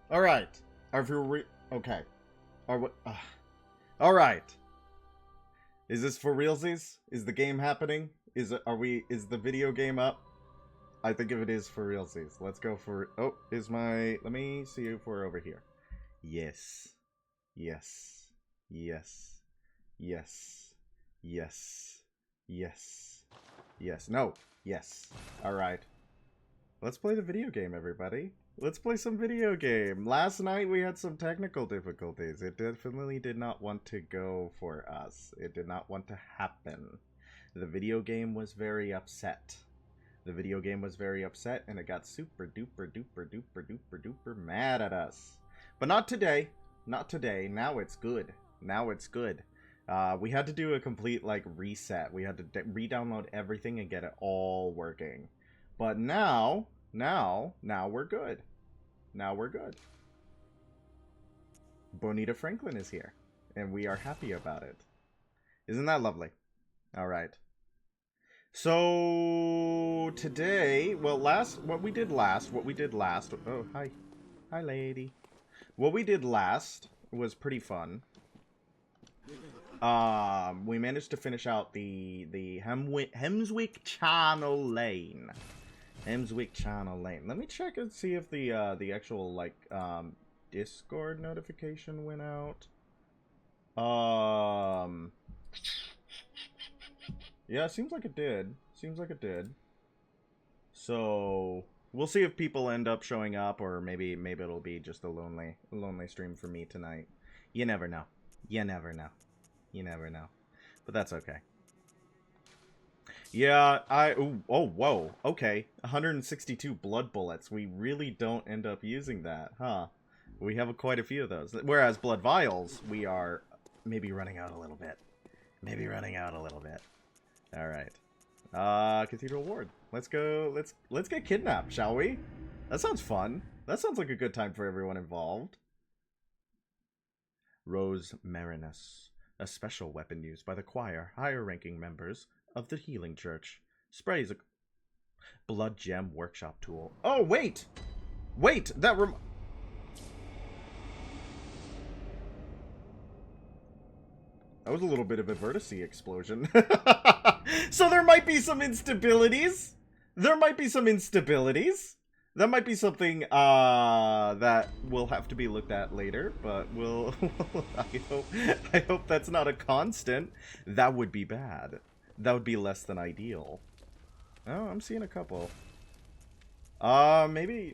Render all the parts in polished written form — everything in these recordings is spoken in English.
Alright. Okay. Are we... Alright. Is this for realsies? Is the game happening? Is the video game up? I think if it is for realsies. Let's go for... Oh, let me see if we're over here. Yes. Yes. Yes. Yes. Yes. Yes. Yes. No. Yes. Alright. Let's play the video game, everybody. Let's play some video game. Last night we had some technical difficulties. It definitely did not want to go for us. It did not want to happen. The video game was very upset. The video game was very upset and it got super duper duper duper duper duper mad at us. But not today. Not today. Now it's good. Now it's good. We had to do a complete reset. We had to re-download everything and get it all working. But now we're good. Now we're good. Bonita Franklin is here, and we are happy about it. Isn't that lovely? All right. So today, what we did last. Oh, hi, lady. What we did last was pretty fun. We managed to finish out the Hemswick Channel Lane. Hemswick Channel Lane. Let me check and see if the actual Discord notification went out. Yeah, seems like it did. Seems like it did. So we'll see if people end up showing up, or maybe it'll be just a lonely stream for me tonight. You never know. You never know. You never know. But that's okay. Yeah, oh, whoa, okay. 162 blood bullets. We really don't end up using that, huh? We have quite a few of those. Whereas blood vials, we are maybe running out a little bit. Maybe running out a little bit. Alright. Cathedral Ward. Let's go, let's get kidnapped, shall we? That sounds fun. That sounds like a good time for everyone involved. Rose Marinus. A special weapon used by the choir, higher-ranking members of the Healing Church. Sprays a blood gem workshop tool. Oh, wait! Wait! That was a little bit of a vertice explosion. So there might be some instabilities. There might be some instabilities. That might be something that will have to be looked at later, but I hope that's not a constant. That would be bad. That would be less than ideal. Oh, I'm seeing a couple. Maybe.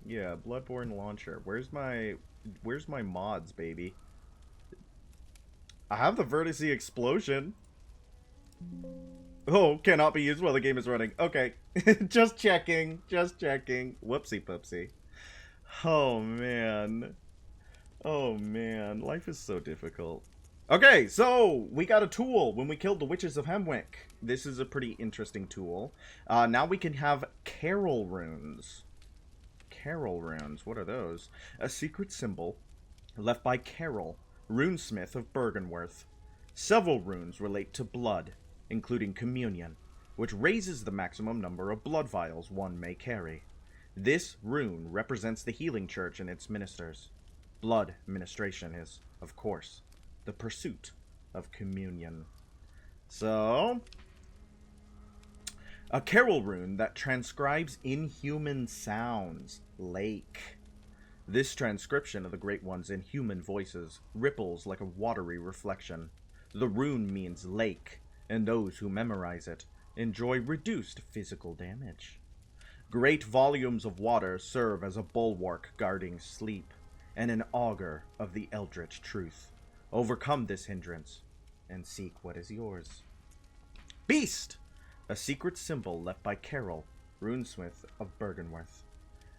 Yeah, Bloodborne launcher. Where's my mods, baby? I have the vertice explosion. Oh, cannot be used while the game is running. Okay. Just checking. Just checking. Whoopsie poopsie. Oh, man. Oh, man. Life is so difficult. Okay, so we got a tool when we killed the Witches of Hemwick. This is a pretty interesting tool. Now we can have Carol runes. Carol runes. What are those? A secret symbol left by Carol, runesmith of Bergenworth. Several runes relate to blood, including communion, which raises the maximum number of blood vials one may carry. This rune represents the Healing Church and its ministers. Blood ministration is, of course, the pursuit of communion. So, a carol rune that transcribes inhuman sounds. Lake. This transcription of the Great One's inhuman voices ripples like a watery reflection. The rune means lake, and those who memorize it enjoy reduced physical damage. Great volumes of water serve as a bulwark guarding sleep, and an augur of the eldritch truth. Overcome this hindrance, and seek what is yours. Beast! A secret symbol left by Carol, runesmith of Bergenworth.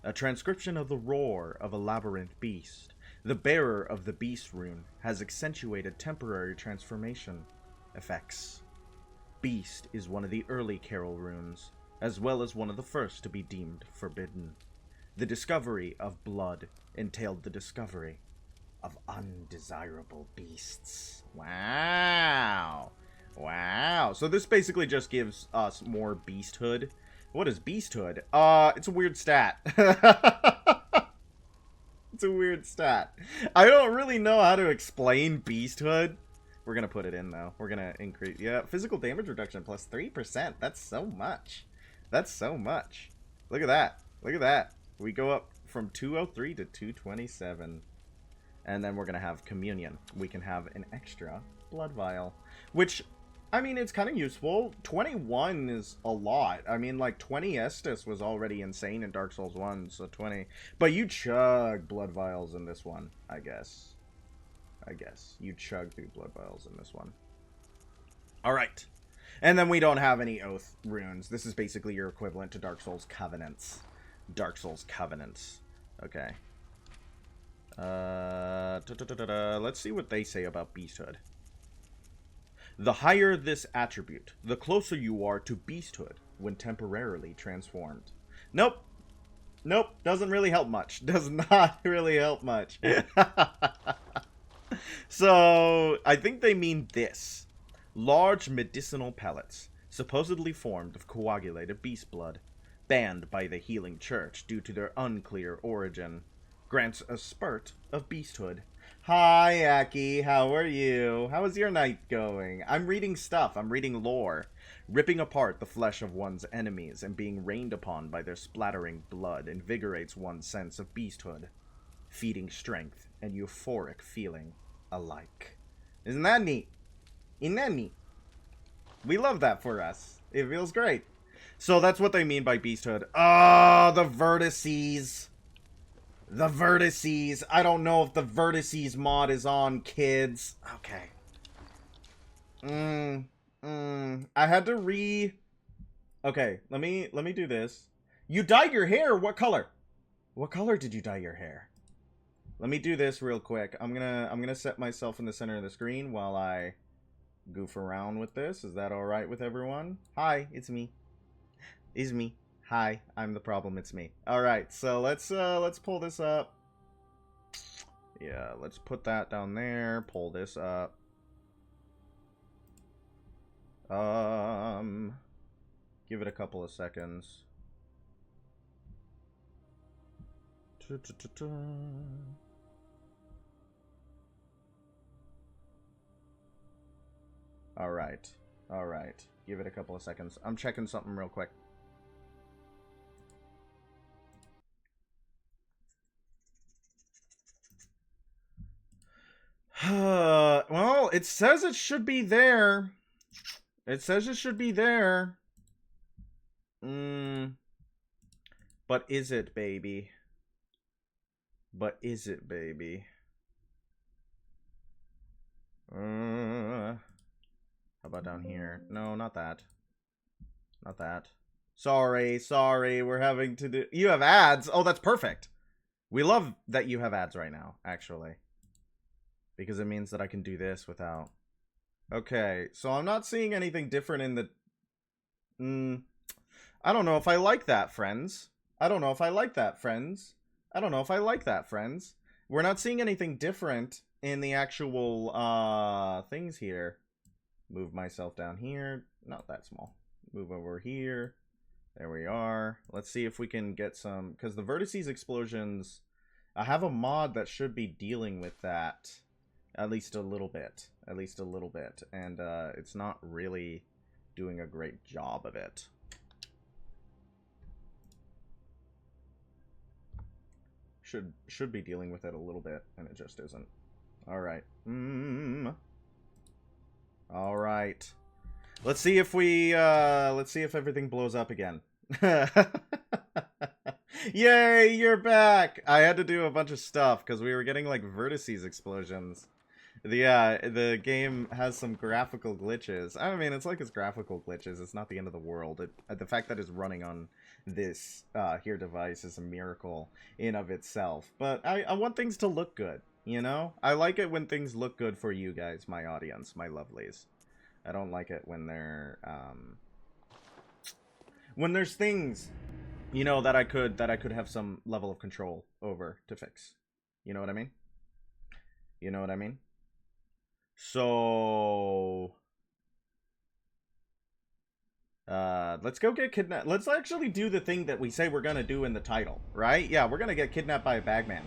A transcription of the roar of a labyrinth beast. The bearer of the beast rune has accentuated temporary transformation effects. Beast is one of the early Carol runes, as well as one of the first to be deemed forbidden. The discovery of blood entailed the discovery of undesirable beasts. Wow. Wow. So this basically just gives us more beasthood. What is beasthood? It's a weird stat. It's a weird stat. I don't really know how to explain beasthood. We're gonna put it in though. We're gonna increase. Yeah, physical damage reduction plus 3%. That's so much. That's so much. Look at that. Look at that. We go up from 203 to 227. And then we're gonna have communion. We can have an extra blood vial, which, I mean, it's kind of useful. 21 is a lot. I mean, like, 20 Estus was already insane in Dark Souls 1, so 20. But you chug blood vials in this one, I guess. You chug through blood vials in this one. Alright. And then we don't have any Oath runes. This is basically your equivalent to Dark Souls Covenants. Dark Souls Covenants. Okay. Let's see what they say about beasthood. The higher this attribute, the closer you are to beasthood when temporarily transformed. Nope. Nope. Doesn't really help much. Does not really help much. So, I think they mean this. Large medicinal pellets, supposedly formed of coagulated beast blood, banned by the Healing Church due to their unclear origin, grants a spurt of beasthood. Hi, Aki. How are you? How is your night going? I'm reading stuff. I'm reading lore. Ripping apart the flesh of one's enemies and being rained upon by their splattering blood invigorates one's sense of beasthood, feeding strength and euphoric feeling alike. Isn't that neat? Isn't that neat? We love that for us. It feels great. So that's what they mean by beasthood. Ah, the vertices. The vertices. I don't know if the vertices mod is on, kids. Okay. I had to Okay, let me do this. You dyed your hair? What color? What color did you dye your hair? Let me do this real quick. I'm gonna set myself in the center of the screen while I goof around with this. Is that alright with everyone? Hi, it's me. It's me. Hi, I'm the problem, it's me. Alright, so let's pull this up. Yeah, let's put that down there. Pull this up. Give it a couple of seconds. Alright. Alright. Give it a couple of seconds. I'm checking something real quick. Well, it says it should be there. It says it should be there. But is it, baby? But is it, baby? How about down here? No, not that. Not that. Sorry, we're having to do... You have ads? Oh, that's perfect. We love that you have ads right now, actually. Because it means that I can do this without... Okay, so I'm not seeing anything different in the... I don't know if I like that, friends. I don't know if I like that, friends. I don't know if I like that, friends. We're not seeing anything different in the actual, things here. Move myself down here. Not that small. Move over here. There we are. Let's see if we can get some... Because the vertices explosions... I have a mod that should be dealing with that. At least a little bit. At least a little bit. And, it's not really doing a great job of it. Should be dealing with it a little bit, and it just isn't. Alright. Alright. Let's see if we, let's see if everything blows up again. Yay, you're back! I had to do a bunch of stuff, because we were getting, like, vertices explosions. The game has some graphical glitches. I mean, it's like it's graphical glitches. It's not the end of the world. The fact that it's running on this here device is a miracle in of itself. But I want things to look good, you know? I like it when things look good for you guys, my audience, my lovelies. I don't like it when they're, when there's things, you know, that I could have some level of control over to fix. You know what I mean? You know what I mean? So Let's go get kidnapped. Let's actually do the thing that we say we're gonna do in the title, right? Yeah, we're gonna get kidnapped by a bagman.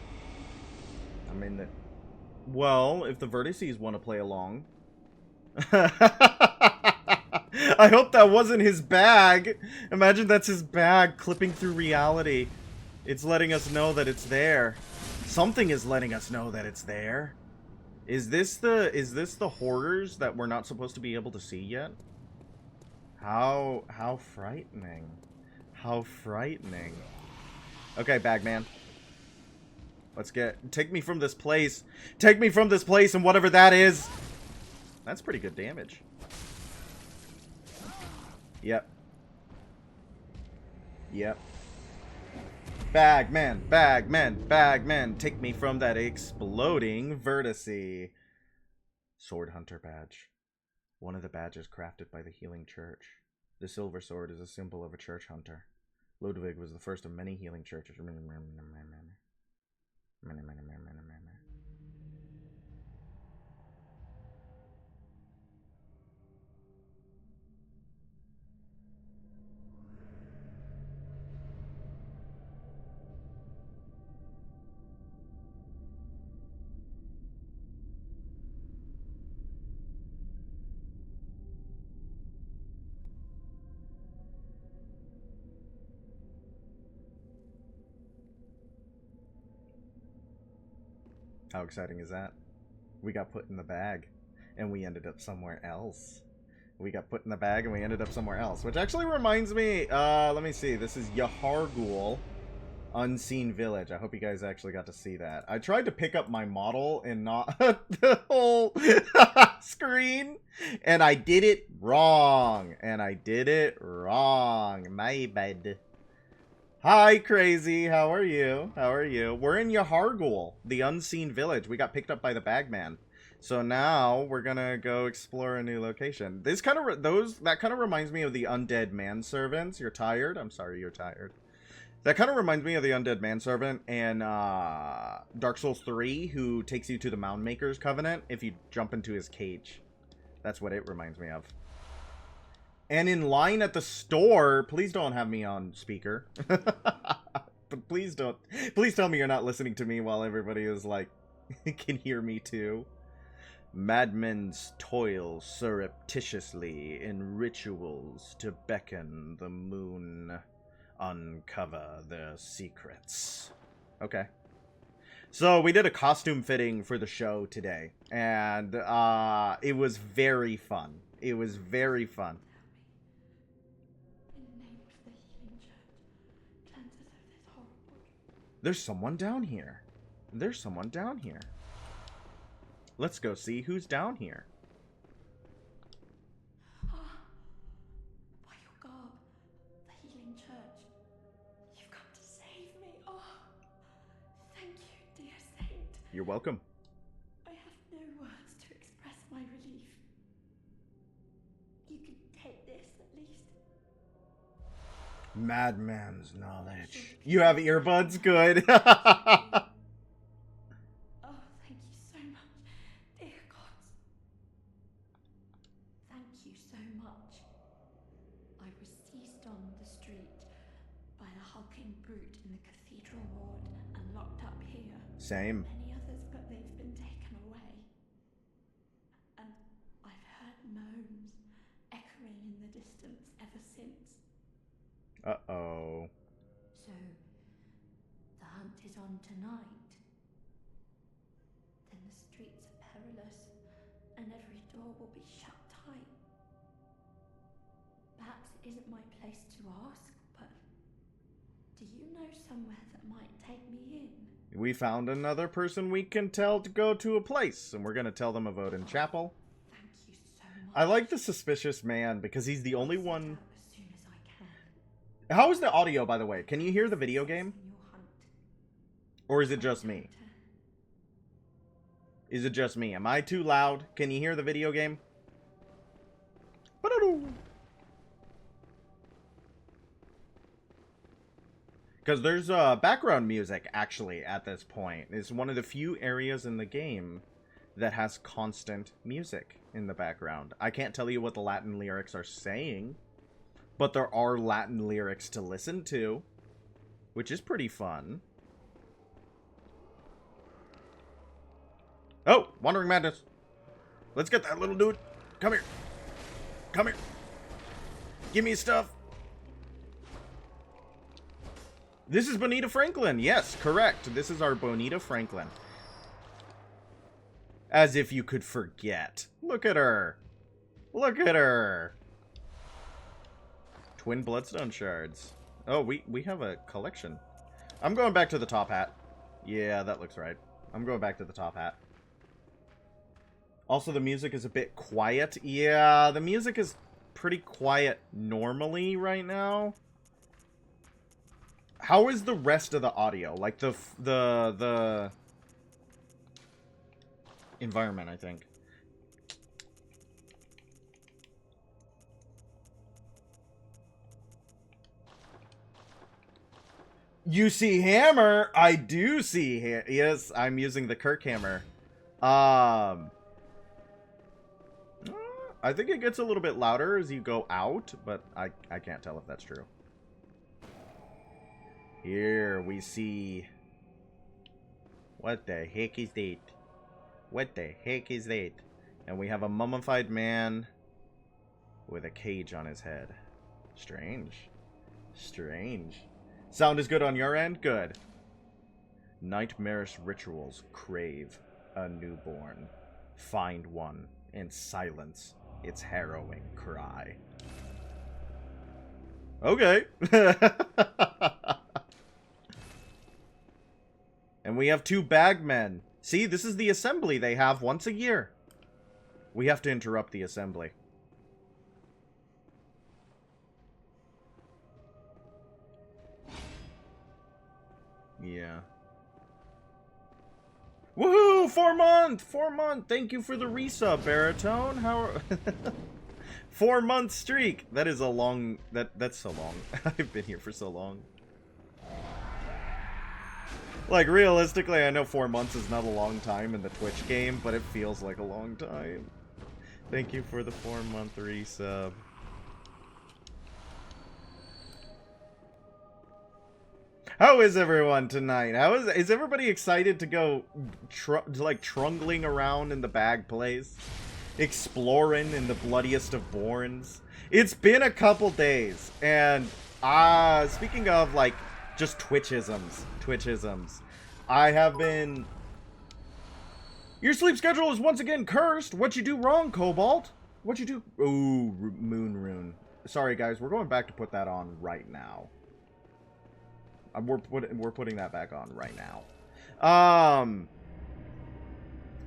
I mean, well, if the vertices want to play along. I hope that wasn't his bag. Imagine that's his bag clipping through reality. It's letting us know that it's there. Something is letting us know that it's there. Is this the horrors that we're not supposed to be able to see yet? How frightening. How frightening. Okay, Bagman. Take me from this place. Take me from this place and whatever that is. That's pretty good damage. Yep. Yep. Bagman, Bagman, Bagman. Take me from that exploding vertice. Sword Hunter badge. One of the badges crafted by the Healing Church. The silver sword is a symbol of a church hunter. Ludwig was the first of many healing churches. How exciting is that? We got put in the bag, and we ended up somewhere else. We got put in the bag, and we ended up somewhere else. Which actually reminds me, let me see. This is Yahar'gul, Unseen Village. I hope you guys actually got to see that. I tried to pick up my model and not the whole screen, and I did it wrong. My bad. Hi, Crazy. How are you? How are you? We're in Yahar'gul, the Unseen Village. We got picked up by the Bagman. So now we're gonna go explore a new location. This kind of that kind of reminds me of the undead manservants. You're tired? I'm sorry, you're tired. That kind of reminds me of the undead manservant and Dark Souls 3, who takes you to the Moundmaker's Covenant if you jump into his cage. That's what it reminds me of. And in line at the store, please don't have me on speaker. But please don't. Please tell me you're not listening to me while everybody is like, can hear me too. Madmen's toil surreptitiously in rituals to beckon the moon, uncover their secrets. Okay. So we did a costume fitting for the show today, and it was very fun. It was very fun. There's someone down here. There's someone down here. Let's go see who's down here. By your garb, the Healing Church, you've come to save me. Oh, thank you, dear saint. You're welcome. I have no words to express my relief. You can take this at least. Madman's knowledge. You have earbuds? Good. Oh, thank you so much, dear gods. Thank you so much. I was seized on the street by a hulking brute in the cathedral ward and locked up here. Same. Many others, but they've been taken away. And I've heard moans echoing in the distance ever since. Uh-oh. So, the hunt is on tonight. Then the streets are perilous, and every door will be shut tight. Perhaps it isn't my place to ask, but do you know somewhere that might take me in? We found another person we can tell to go to a place, and we're gonna tell them about in chapel. Thank you so much. I like the suspicious man because he's the only one. As soon as I can. How is the audio, by the way? Can you hear the video game? In your hunt. Or is it just me? Is it just me? Am I too loud? Can you hear the video game? Because there's background music, actually, at this point. It's one of the few areas in the game that has constant music in the background. I can't tell you what the Latin lyrics are saying, but there are Latin lyrics to listen to, which is pretty fun. Oh, Wandering Madness. Let's get that little dude. Come here. Come here. Give me stuff. This is Bonita Franklin. Yes, correct. This is our Bonita Franklin. As if you could forget. Look at her. Look at her. Twin Bloodstone Shards. Oh, we have a collection. I'm going back to the top hat. Yeah, that looks right. I'm going back to the top hat. Also, the music is a bit quiet. Yeah, the music is pretty quiet normally right now. How is the rest of the audio? Like the environment, I think. You see hammer? I do see yes, I'm using the Kirk hammer. I think it gets a little bit louder as you go out, but I can't tell if that's true. Here we see... What the heck is that? What the heck is that? And we have a mummified man with a cage on his head. Strange. Strange. Sound is good on your end? Good. Nightmarish rituals crave a newborn. Find one and silence its harrowing cry. Okay. And we have 2 bagmen. See, this is the assembly they have once a year. We have to interrupt the assembly. Yeah. Woohoo! 4-month! 4-month! Thank you for the resub, Baritone. How are... 4-month streak! That is a long... That's so long. I've been here for so long. Like, realistically, I know 4 months is not a long time in the Twitch game, but it feels like a long time. Thank you for the 4-month resub. How is everyone tonight? Is everybody excited to go trundling around in the bag place? Exploring in the bloodiest of Bournes? It's been a couple days, and speaking of like just Twitchisms, I have been... Your sleep schedule is once again cursed. What you do wrong, Cobalt? What you do? Ooh, Moon Rune. Sorry guys, we're going back to put that on right now. We're putting that back on right now.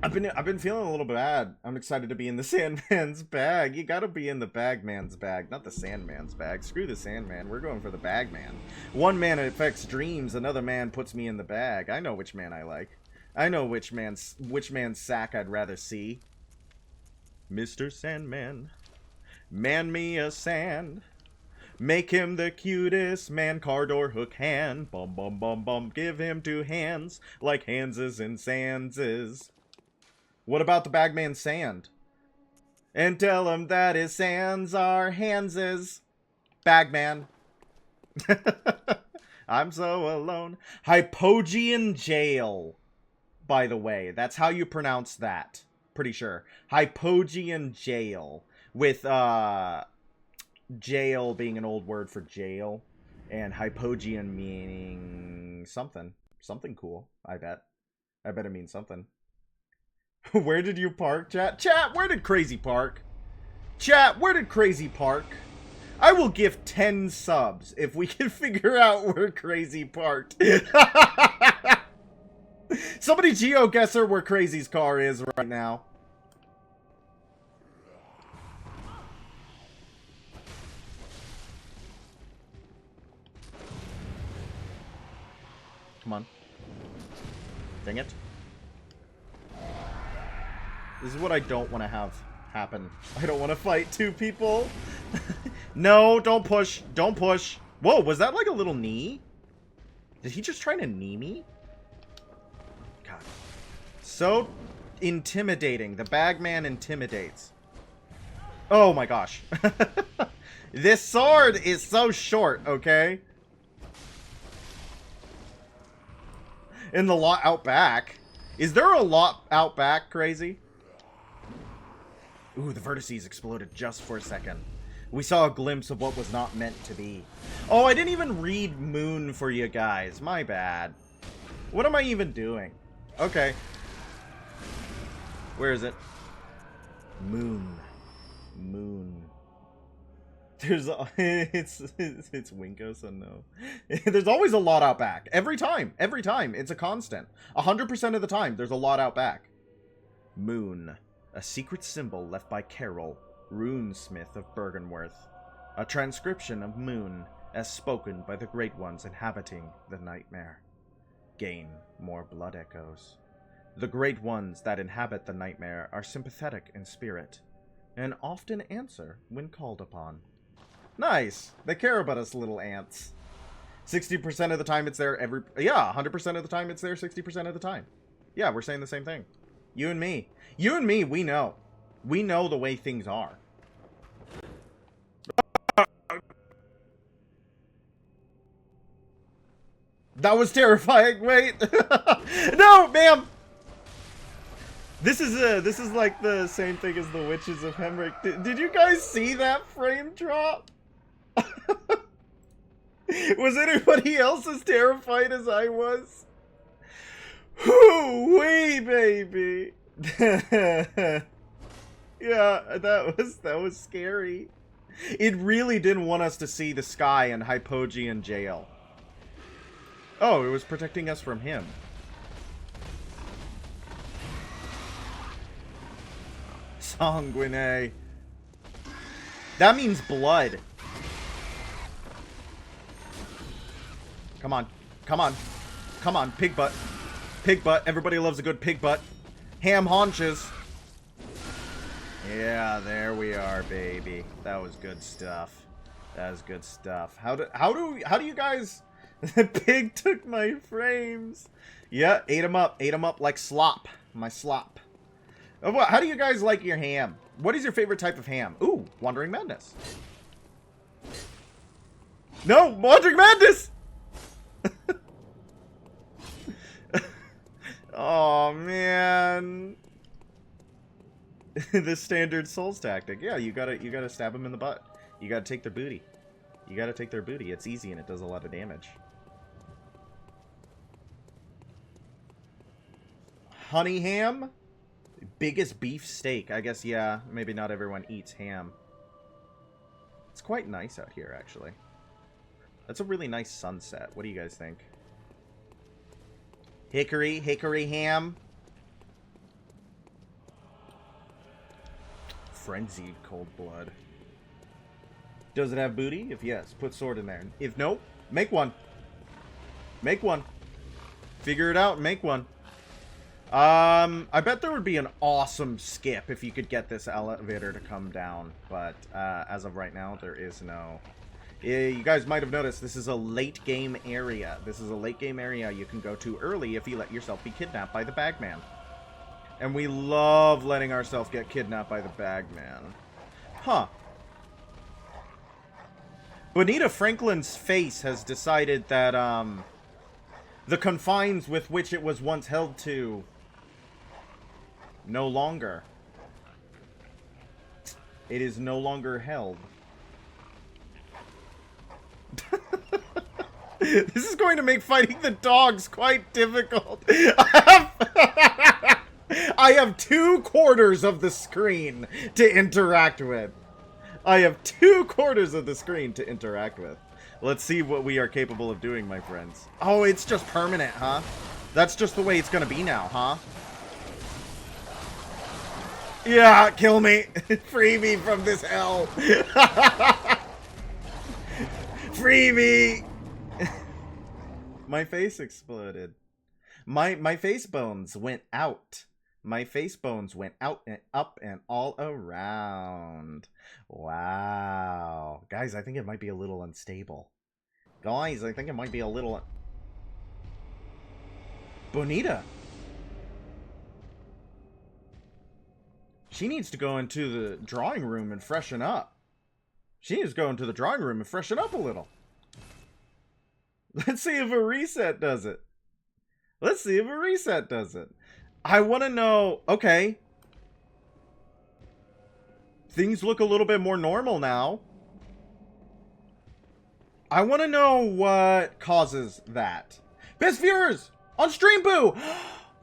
I've been feeling a little bad. I'm excited to be in the Sandman's bag. You gotta be in the Bagman's bag, not the Sandman's bag. Screw the Sandman. We're going for the Bagman. One man affects dreams. Another man puts me in the bag. I know which man I like. I know which man's sack I'd rather see. Mr. Sandman, man me a sand. Make him the cutest man card or hook hand. Bum bum bum bum. Give him 2 hands like Hanses and Sandses. What about the Bagman Sand? And tell him that his sands are Hanses. Bagman. I'm so alone. Hypogean Jail. By the way, that's how you pronounce that. Pretty sure. Hypogean Jail. With, jail being an old word for jail, and hypogean meaning something. Something cool, I bet. I bet it means something. Where did you park, chat? Chat, where did Crazy park? Chat, where did Crazy park? I will give 10 subs if we can figure out where Crazy parked. Somebody geo-guesser where Crazy's car is right now. Come on. Dang it. This is what I don't want to have happen. I don't want to fight 2 people. No, don't push. Don't push. Whoa, was that like a little knee? Did he just try to knee me? God. So intimidating. The Bagman intimidates. Oh my gosh. This sword is so short, okay? In the lot out back. Is there a lot out back, crazy? Ooh, the vertices exploded just for a second. We saw a glimpse of what was not meant to be. Oh, I didn't even read moon for you guys. My bad. What am I even doing? Okay. Where is it? Moon. Moon. There's it's Winko, so no. There's always a lot out back. Every time. It's a constant. 100% of the time, there's a lot out back. Moon. A secret symbol left by Carol, runesmith of Bergenworth. A transcription of moon, as spoken by the great ones inhabiting the nightmare. Gain more blood echoes. The great ones that inhabit the nightmare are sympathetic in spirit, and often answer when called upon. Nice! They care about us little ants. 60% of the time it's there yeah, 100% of the time it's there 60% of the time. Yeah, we're saying the same thing. You and me. You and me, we know. We know the way things are. That was terrifying. Wait. No, ma'am. This is like the same thing as the Witches of Hemrick. Did you guys see that frame drop? Was anybody else as terrified as I was? Hoo-wee, baby. Yeah, that was scary. It really didn't want us to see the sky and Hypogean jail. Oh, it was protecting us from him. Sanguine. That means blood. Come on. Come on. Come on, pig butt. Pig butt. Everybody loves a good pig butt. Ham haunches. Yeah, there we are, baby. That was good stuff. That was good stuff. How do you guys... The pig took my frames. Yeah, ate them up. Ate them up like slop. My slop. How do you guys like your ham? What is your favorite type of ham? Ooh, Wandering Madness. No, Wandering Madness! Oh man. The standard Souls tactic. Yeah, you gotta stab them in the butt. You gotta take their booty. You gotta take their booty. It's easy and it does a lot of damage. Honey ham? Biggest beef steak. I guess, yeah, maybe not everyone eats ham. It's quite nice out here, actually. That's a really nice sunset. What do you guys think? Hickory ham. Frenzied cold blood. Does it have booty? If yes, put sword in there. If no, make one. Make one. Figure it out and make one. I bet there would be an awesome skip if you could get this elevator to come down, but as of right now, there is no. You guys might have noticed this is a late game area. This is a late game area you can go to early if you let yourself be kidnapped by the Bagman. And we love letting ourselves get kidnapped by the Bagman. Huh. Bonita Franklin's face has decided that, the confines with which it was once held to no longer. It is no longer held. This is going to make fighting the dogs quite difficult. I have 2/4 of the screen to interact with. I have 2/4 of the screen to interact with. Let's see what we are capable of doing, my friends. Oh, it's just permanent, huh? That's just the way it's gonna be now, huh? Yeah, kill me. Free me from this hell. Free me. My face exploded. My face bones went out. My face bones went out and up and all around. Wow. Guys, I think it might be a little unstable. Guys, I think it might be a little... Bonita. She needs to go into the drawing room and freshen up. She needs to go into the drawing room and freshen up a little. Let's see if a reset does it. Let's see if a reset does it. I want to know... Okay. Things look a little bit more normal now. I want to know what causes that. Best viewers on Stream Boo!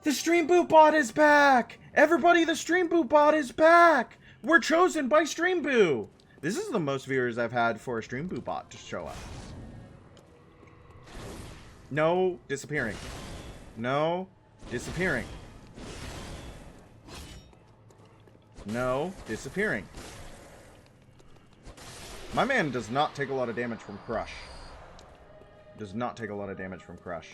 The Stream Boo bot is back! Everybody, the Stream Boo bot is back! We're chosen by Stream Boo! This is the most viewers I've had for a Stream Boo bot to show up. No disappearing. No disappearing. No disappearing. My man does not take a lot of damage from Crush. Does not take a lot of damage from Crush.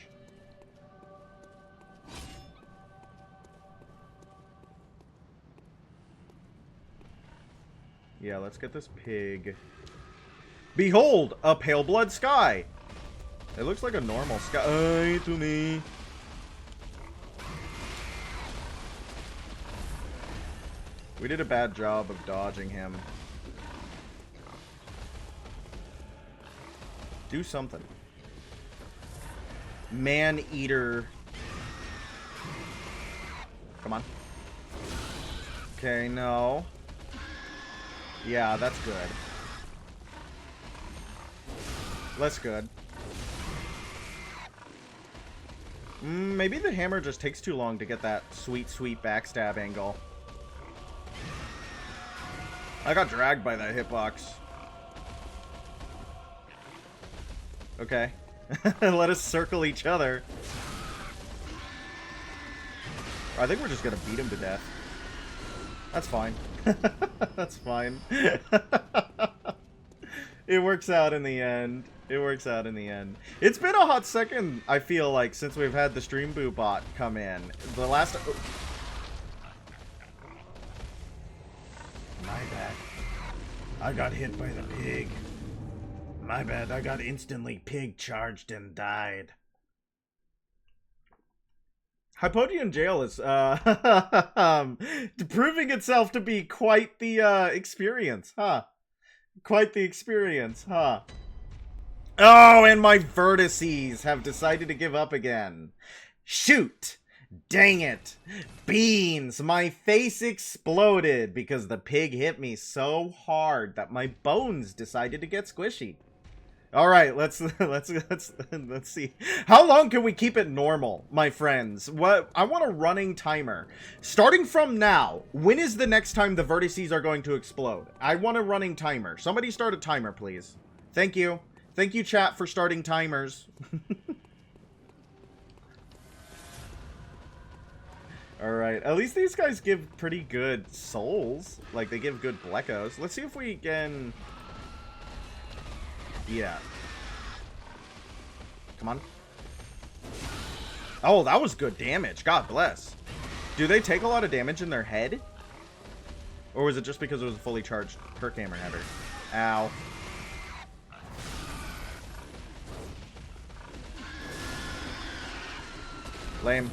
Yeah, let's get this pig. Behold, a pale blood sky. It looks like a normal sky to me. We did a bad job of dodging him. Do something. Man-eater. Come on. Okay, no. Yeah, that's good. That's good. Maybe the hammer just takes too long to get that sweet, sweet backstab angle. I got dragged by that hitbox. Okay. Let us circle each other. I think we're just gonna beat him to death. That's fine. That's fine. It works out in the end. It works out in the end. It's been a hot second, I feel like, since we've had the Stream Boo bot come in. The last... Oh. My bad. I got hit by the pig. My bad. I got instantly pig charged and died. Hypodian Jail is proving itself to be quite the experience, huh? Quite the experience, huh? Oh, and my vertices have decided to give up again. Shoot! Dang it! Beans! My face exploded because the pig hit me so hard that my bones decided to get squishy. All right, let's see. How long can we keep it normal, my friends? What I want a running timer. Starting from now, when is the next time the vertices are going to explode? I want a running timer. Somebody start a timer, please. Thank you. Thank you, chat, for starting timers. All right, at least these guys give pretty good souls. Like, they give good Bleckos. Let's see if we can... Yeah. Come on. Oh, that was good damage. God bless. Do they take a lot of damage in their head? Or was it just because it was a fully charged perk hammer header? Ow. Lame.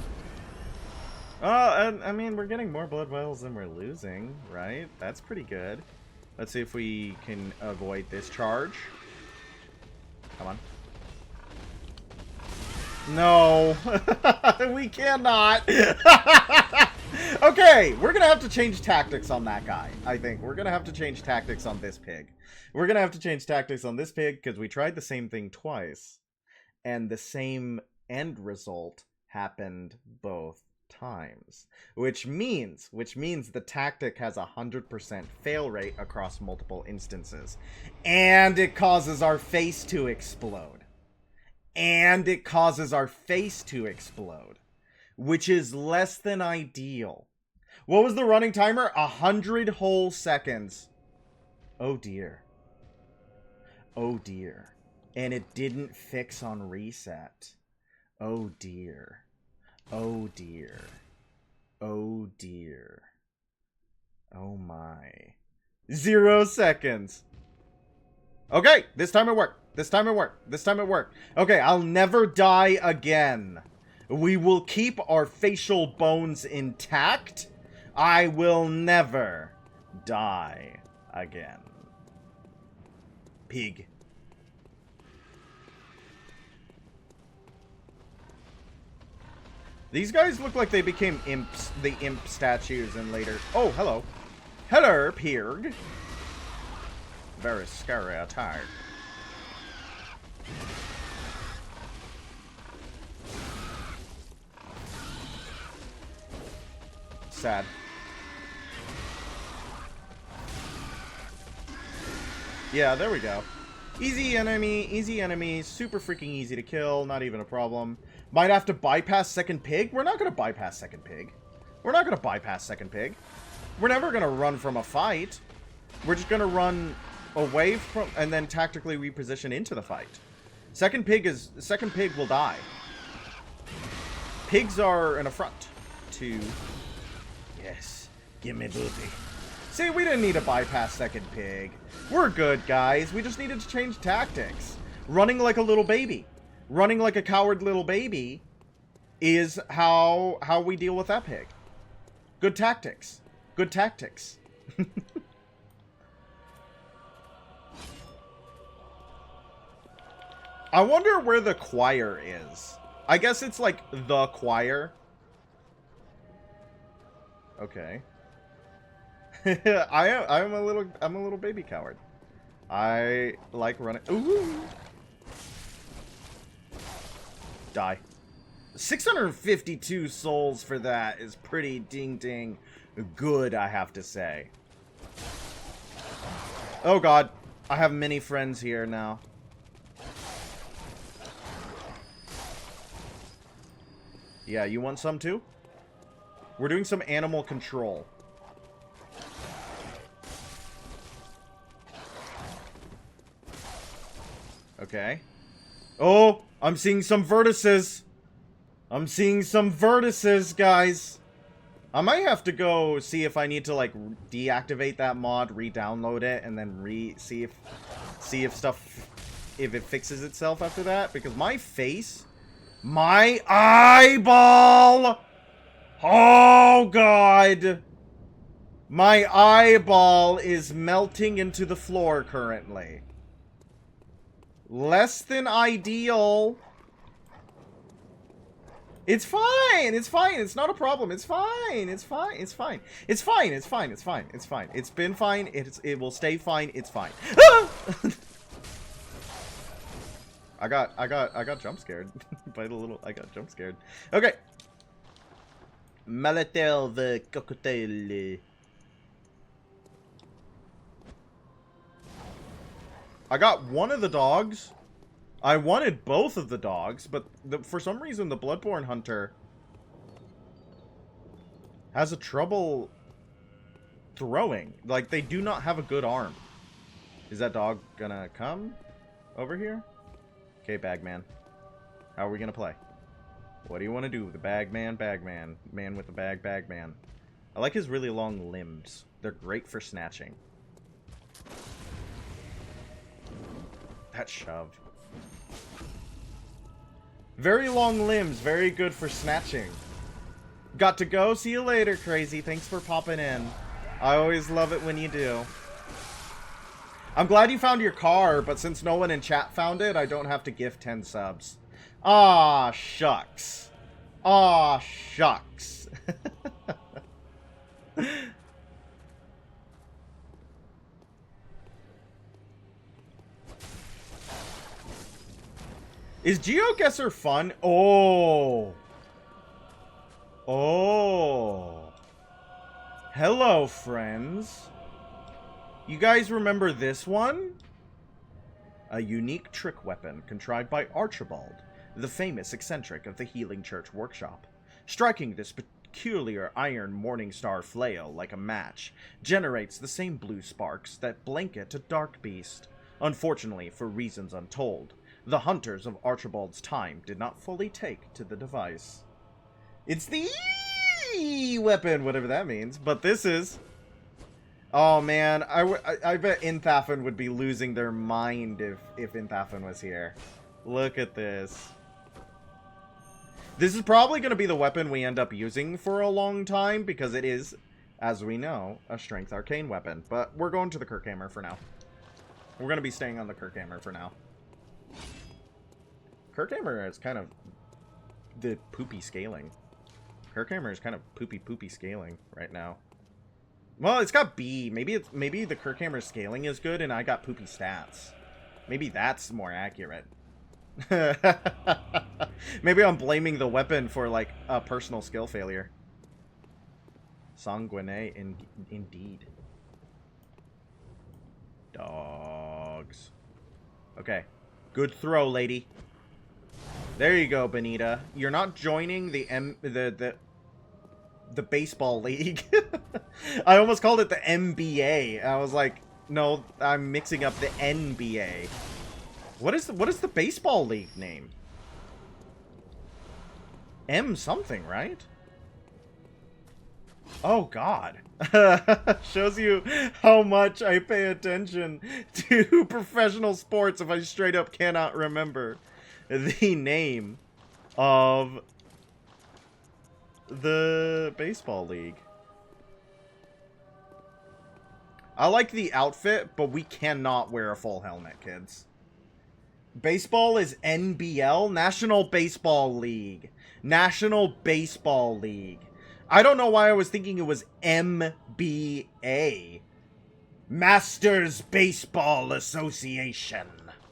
I mean, we're getting more blood vials than we're losing, right? That's pretty good. Let's see if we can avoid this charge. Come on. No. We cannot. Okay, we're gonna have to change tactics on that guy. I think we're gonna have to change tactics on this pig. We're gonna have to change tactics on this pig because we tried the same thing twice. And the same end result happened both times. Which means the tactic has 100% fail rate across multiple instances. And it causes our face to explode. And it causes our face to explode. Which is less than ideal. What was the running timer? 100 whole seconds. Oh dear. Oh dear. And it didn't fix on reset. Oh dear. Oh dear. Oh dear. Oh my. 0 seconds. Okay, this time it worked. This time it worked. This time it worked. Okay, I'll never die again. We will keep our facial bones intact. I will never die again. Pig. These guys look like they became imps, the imp statues and later... Oh, hello. Hello, pig. Very scary attack. Sad. Yeah, there we go. Easy enemy, super freaking easy to kill, not even a problem. Might have to bypass second pig? We're not gonna bypass second pig. We're not gonna bypass second pig. We're never gonna run from a fight. We're just gonna run away from, and then tactically reposition into the fight. Second pig will die. Pigs are an affront to... Yes, give me booty. See, we didn't need to bypass second pig. We're good, guys. We just needed to change tactics. Running like a little baby. Running like a coward little baby is how we deal with that pig. Good tactics. Good tactics. I wonder where the choir is. I guess it's like the choir. Okay. I'm a little baby coward. I like running. Ooh. Die. 652 souls for that is pretty ding good, I have to say. Oh god, I have many friends here now. Yeah, you want some too? We're doing some animal control. Okay. Oh, I'm seeing some vertices. I'm seeing some vertices, guys. I might have to go see if I need to, like, deactivate that mod, re-download it, and then see if it fixes itself after that. Because my face, my eyeball, oh god, my eyeball is melting into the floor currently. Less than ideal. It's fine. It's fine. It's not a problem. It's fine. It's fine. It's fine. It's fine. It's fine. It's fine. It's fine. It's been fine. It will stay fine. It's fine. I got jump scared by the little. I got jump scared. Okay. Malatel the cocktail. I got one of the dogs. I wanted both of the dogs, but for some reason the Bloodborne hunter has a trouble throwing. Like, they do not have a good arm. Is that dog gonna come over here? Okay, Bagman. How are we gonna play? What do you want to do? The Bagman? Man with the Bagman. I like his really long limbs. They're great for snatching. That shove. Very long limbs, very good for snatching. Got to go? See you later, Crazy. Thanks for popping in. I always love it when you do. I'm glad you found your car, but since no one in chat found it, I don't have to gift 10 subs. Aw, shucks. Aw, shucks. Is GeoGuessr fun? Oh. Oh. Hello, friends. You guys remember this one? A unique trick weapon contrived by Archibald, the famous eccentric of the Healing Church workshop. Striking this peculiar iron Morningstar flail like a match generates the same blue sparks that blanket a dark beast. Unfortunately, for reasons untold, the hunters of Archibald's time did not fully take to the device. It's the weapon, whatever that means, but this is... Oh man, I bet Inthafen would be losing their mind if Inthafen was here. Look at this. This is probably going to be the weapon we end up using for a long time, because it is, as we know, a strength arcane weapon. But we're going to the Kirkhammer for now. We're gonna be staying on the Kirkhammer for now. Kirkhammer is kind of the poopy scaling. Kirkhammer is kind of poopy scaling right now. Well, it's got B. Maybe the Kirkhammer scaling is good and I got poopy stats. Maybe that's more accurate. Maybe I'm blaming the weapon for, like, a personal skill failure. Sanguine, indeed. Dogs. Okay. Good throw, lady. There you go, Benita. You're not joining the baseball league. I almost called it the NBA. I was like, no, I'm mixing up the NBA. What is the baseball league name? M something, right? Oh God. Shows you how much I pay attention to professional sports if I straight up cannot remember the name of the baseball league. I like the outfit, but we cannot wear a full helmet, kids. Baseball is NBL, National Baseball League. National Baseball League. I don't know why I was thinking it was MBA. Masters Baseball Association.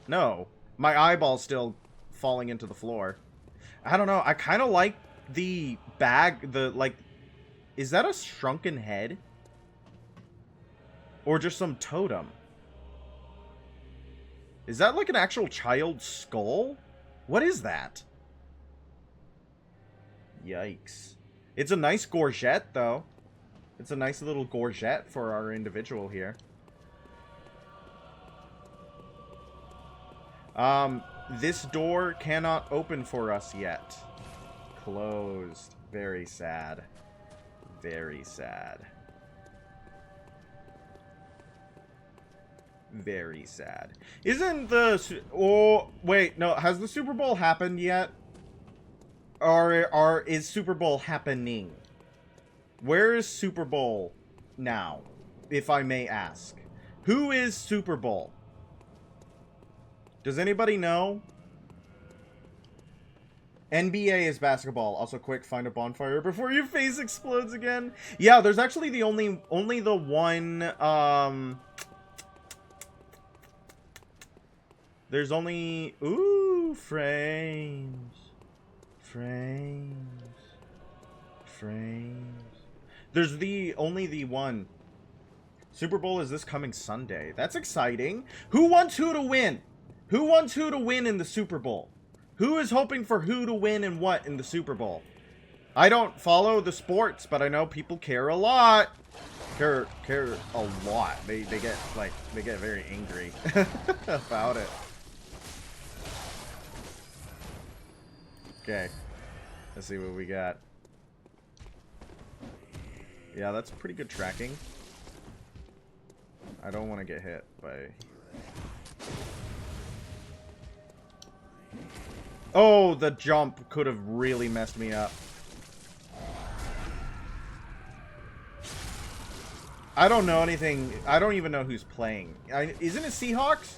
No, my eyeball's still falling into the floor. I don't know. I kind of like the bag, is that a shrunken head? Or just some totem? Is that like an actual child's skull? What is that? Yikes. It's a nice gorget, though. It's a nice little gorget for our individual here. This door cannot open for us yet. Closed. Very sad. Very sad. Very sad. Isn't the... Oh, wait, no. Has the Super Bowl happened yet? Or is Super Bowl happening? Where is Super Bowl now, if I may ask? Who is Super Bowl? Does anybody know? NBA is basketball. Also, quick, find a bonfire before your face explodes again. Yeah, there's actually the only the one, there's only... Ooh, frames. Frames. Frames. There's only the one. Super Bowl is this coming Sunday. That's exciting. Who wants who to win? Who wants who to win in the Super Bowl? Who is hoping for who to win and what in the Super Bowl? I don't follow the sports, but I know people care a lot. Care a lot. They get very angry about it. Okay. Let's see what we got. Yeah, that's pretty good tracking. I don't want to get hit by... Oh, the jump could have really messed me up. I don't know anything. I don't even know who's playing. Isn't it Seahawks?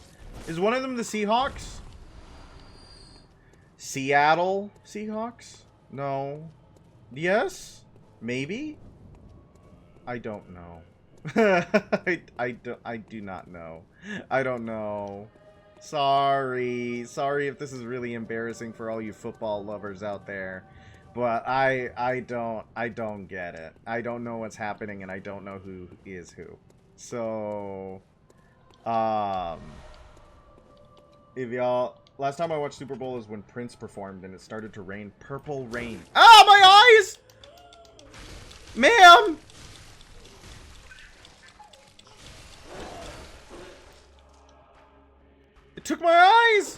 Is one of them the Seahawks? Seattle Seahawks? No. Yes? Maybe? I don't know. I do not know. I don't know. Sorry if this is really embarrassing for all you football lovers out there, but I don't get it. I don't know what's happening and I don't know who is who. So if y'all, last time I watched Super Bowl is when Prince performed and it started to rain purple rain. Ah, my eyes! Ma'am! It took my eyes!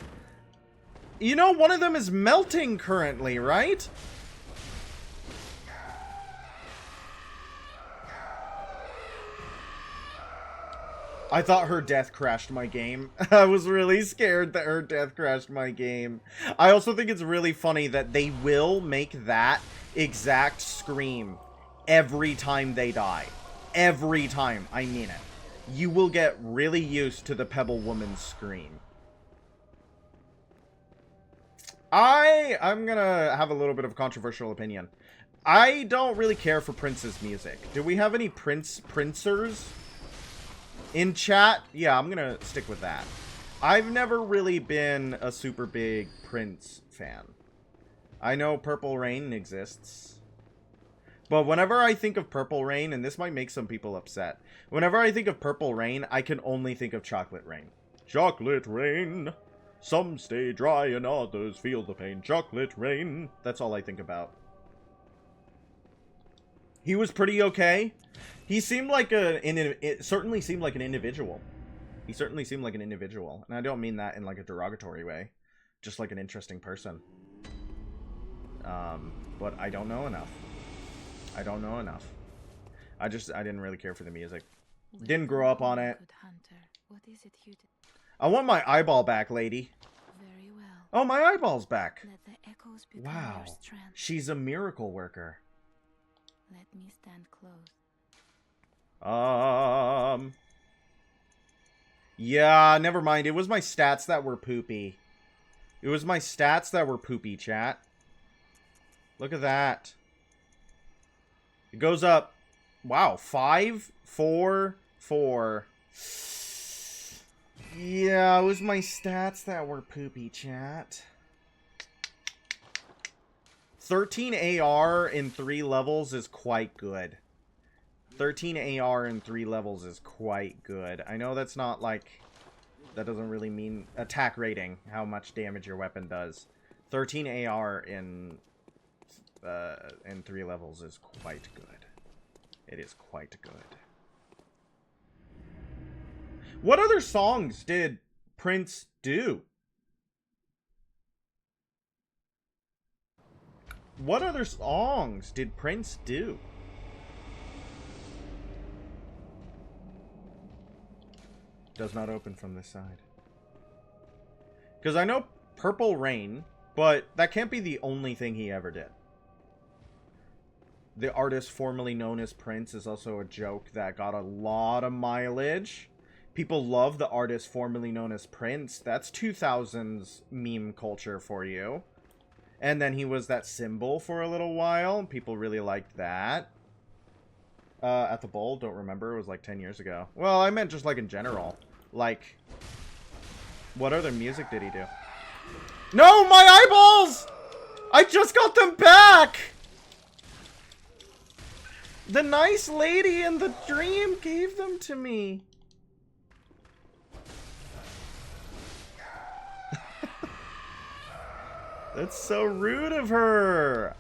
You know, one of them is melting currently, right? I thought her death crashed my game. I was really scared that her death crashed my game. I also think it's really funny that they will make that exact scream every time they die. Every time. I mean it. you will get really used to the Pebble Woman's scream. I'm gonna have a little bit of a controversial opinion. I don't really care for Prince's music. Do we have any Princers in chat? Yeah, I'm gonna stick with that. I've never really been a super big Prince fan. I know Purple Rain exists. But whenever I think of Purple Rain, and this might make some people upset, whenever I think of Purple Rain, I can only think of Chocolate Rain. Chocolate Rain. Some stay dry and others feel the pain. Chocolate Rain. That's all I think about. He was pretty okay. He seemed like it certainly seemed like an individual. He certainly seemed like an individual. And I don't mean that in like a derogatory way. Just like an interesting person. But I don't know enough. I don't know enough. I didn't really care for the music. Didn't grow up on it. I want my eyeball back, lady. Very well. Oh, my eyeball's back. Let the echoes become Wow. your strength. She's a miracle worker. Let me stand close. Yeah, never mind. It was my stats that were poopy. It was my stats that were poopy, chat. Look at that. It goes up. Wow, 5, 4, 4. Yeah, it was my stats that were poopy, chat. 13 AR in 3 levels is quite good. 13 AR in 3 levels is quite good. I know that's not like... That doesn't really mean attack rating, how much damage your weapon does. 13 AR in 3 levels is quite good. It is quite good. What other songs did Prince do? What other songs did Prince do? Does not open from this side. Because I know Purple Rain, but that can't be the only thing he ever did. The artist formerly known as Prince is also a joke that got a lot of mileage. People love the artist formerly known as Prince. That's 2000s meme culture for you. And then he was that symbol for a little while. People really liked that. At the bowl, don't remember. It was like 10 years ago. Well, I meant just like in general. Like, what other music did he do? No, my eyeballs! I just got them back! The nice lady in the dream gave them to me. That's so rude of her.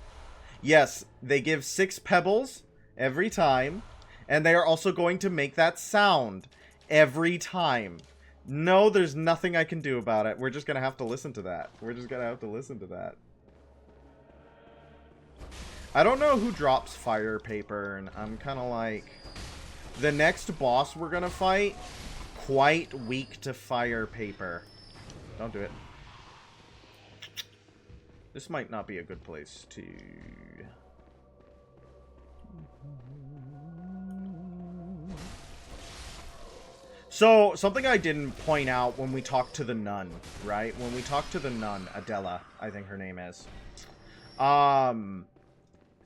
Yes, they give 6 pebbles every time. And they are also going to make that sound every time. No, there's nothing I can do about it. We're just going to have to listen to that. We're just going to have to listen to that. I don't know who drops fire paper, and I'm kind of like... The next boss we're going to fight, quite weak to fire paper. Don't do it. This might not be a good place to... So, something I didn't point out when we talked to the nun, right? When we talked to the nun, Adela, I think her name is.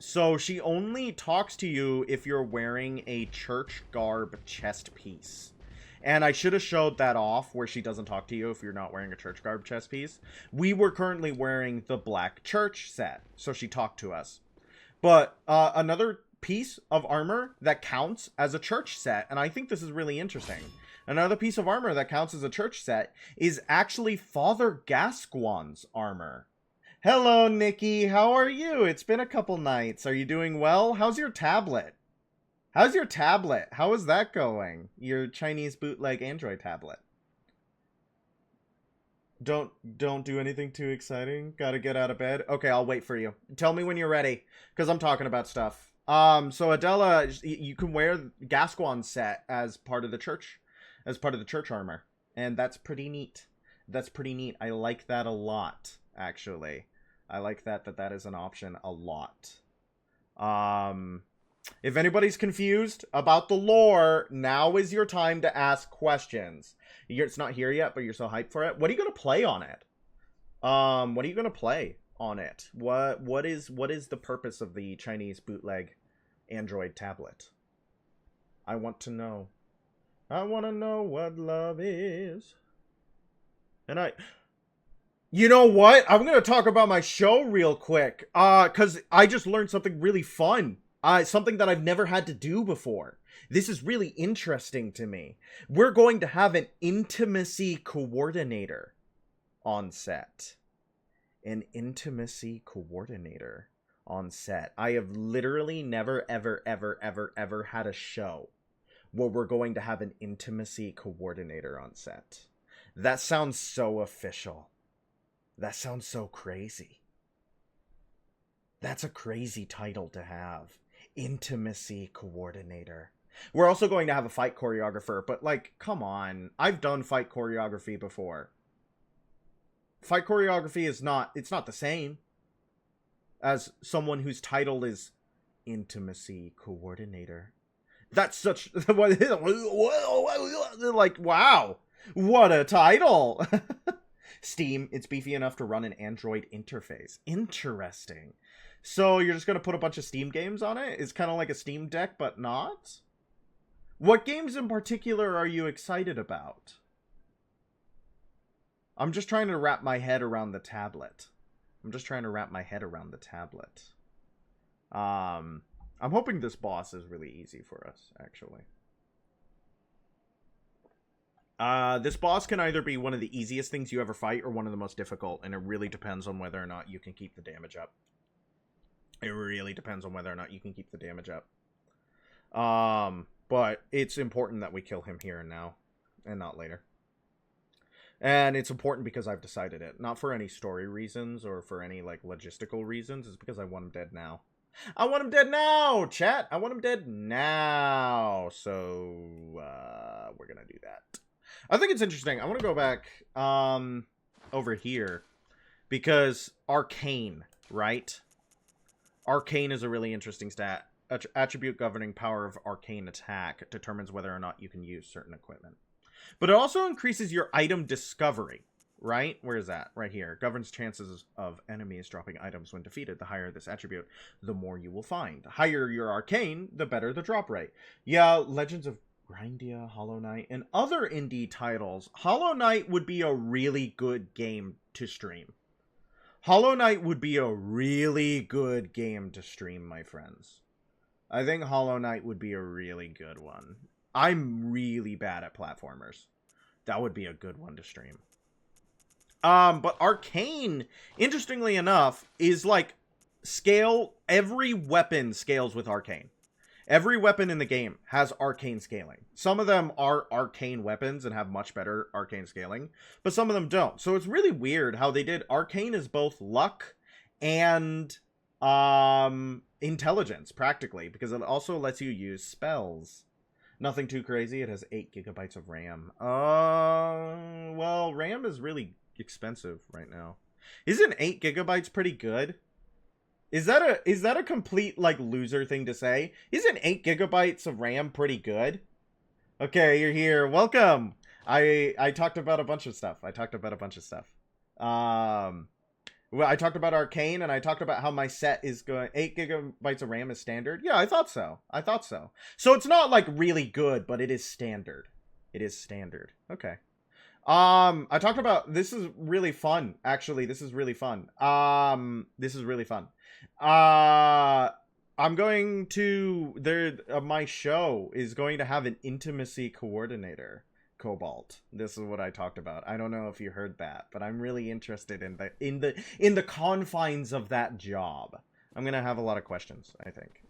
So she only talks to you if you're wearing a church garb chest piece. And I should have showed that off where she doesn't talk to you if you're not wearing a church garb chest piece. We were currently wearing the black church set, so she talked to us. But another piece of armor that counts as a church set, and I think this is really interesting. Another piece of armor that counts as a church set is actually Father Gascoigne's armor. Hello, Nikki. How are you? It's been a couple nights. Are you doing well? How's your tablet? How's your tablet? How is that going? Your Chinese bootleg Android tablet. Don't do anything too exciting. Gotta get out of bed. Okay, I'll wait for you. Tell me when you're ready, because I'm talking about stuff. So Adela, you can wear Gascoigne's set as part of the church, armor, and that's pretty neat. That's pretty neat. I like that a lot, actually. I like that is an option a lot. If anybody's confused about the lore, now is your time to ask questions. It's not here yet, but you're so hyped for it. What are you going to play on it? What are you going to play on it? What is the purpose of the Chinese bootleg Android tablet? I want to know. I want to know what love is. And you know what? I'm going to talk about my show real quick. Because I just learned something really fun. Something that I've never had to do before. This is really interesting to me. We're going to have an intimacy coordinator on set. An intimacy coordinator on set. I have literally never, ever had a show where we're going to have an intimacy coordinator on set. That sounds so official. That sounds so crazy. That's a crazy title to have. Intimacy coordinator. We're also going to have a fight choreographer, but like, come on. I've done fight choreography before. Fight choreography is not, it's not the same as someone whose title is intimacy coordinator. That's such, like, wow, what a title. Steam, it's beefy enough to run an Android interface. Interesting. So you're just going to put a bunch of Steam games on it? It's kind of like a Steam Deck, but not? What games in particular are you excited about? I'm just trying to wrap my head around the tablet. I'm hoping this boss is really easy for us, actually. This boss can either be one of the easiest things you ever fight or one of the most difficult, and it really depends on whether or not you can keep the damage up. But it's important that we kill him here and now, and not later. And it's important because I've decided it. Not for any story reasons or for any, like, logistical reasons. It's because I want him dead now. I want him dead now, chat! I want him dead now. So, we're gonna do that. I think it's interesting. I want to go back, over here. Because Arcane, right? Arcane is a really interesting stat. Attribute governing power of arcane attack determines whether or not you can use certain equipment. But it also increases your item discovery, right? Where is that? Right here. Governs chances of enemies dropping items when defeated. The higher this attribute, the more you will find. The higher your arcane, the better the drop rate. Yeah, Legends of Grindia, Hollow Knight, and other indie titles. Hollow Knight would be a really good game to stream. Hollow Knight would be a really good game to stream, my friends. I think Hollow Knight would be a really good one. I'm really bad at platformers. That would be a good one to stream. But Arcane, interestingly enough, is like scale. Every weapon scales with Arcane. Every weapon in the game has Arcane scaling. Some of them are Arcane weapons and have much better Arcane scaling, but some of them don't. So it's really weird how they did Arcane is both luck and intelligence, practically, because it also lets you use spells. Nothing too crazy. It has 8 GB of RAM. Well, RAM is really expensive right now. Isn't 8 GB pretty good? Is that a complete, like, loser thing to say? Isn't 8 GB of RAM pretty good? Okay, you're here. Welcome. I talked about a bunch of stuff. Well, I talked about Arcane, and I talked about how my set is going... 8 GB of RAM is standard? Yeah, I thought so. So it's not, like, really good, but it is standard. Okay. I talked about... This is really fun, actually. This is really fun. I'm going to... my show is going to have an intimacy coordinator. Cobalt. This is what I talked about. I don't know if you heard that, but I'm really interested in the confines of that job. I'm gonna have a lot of questions, I think.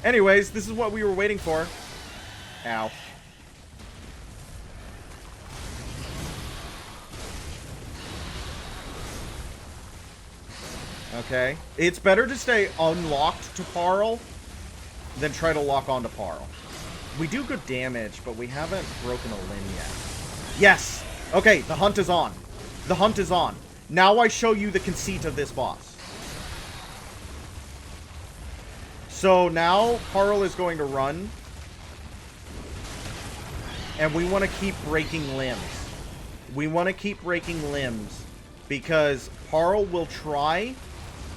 Anyways, this is what we were waiting for. Ow. Okay. It's better to stay unlocked to Parl then try to lock onto Parl. We do good damage, but we haven't broken a limb yet. Yes! Okay, the hunt is on. Now I show you the conceit of this boss. So now Carl is going to run. And we want to keep breaking limbs. We want to keep breaking limbs. Because Parl will try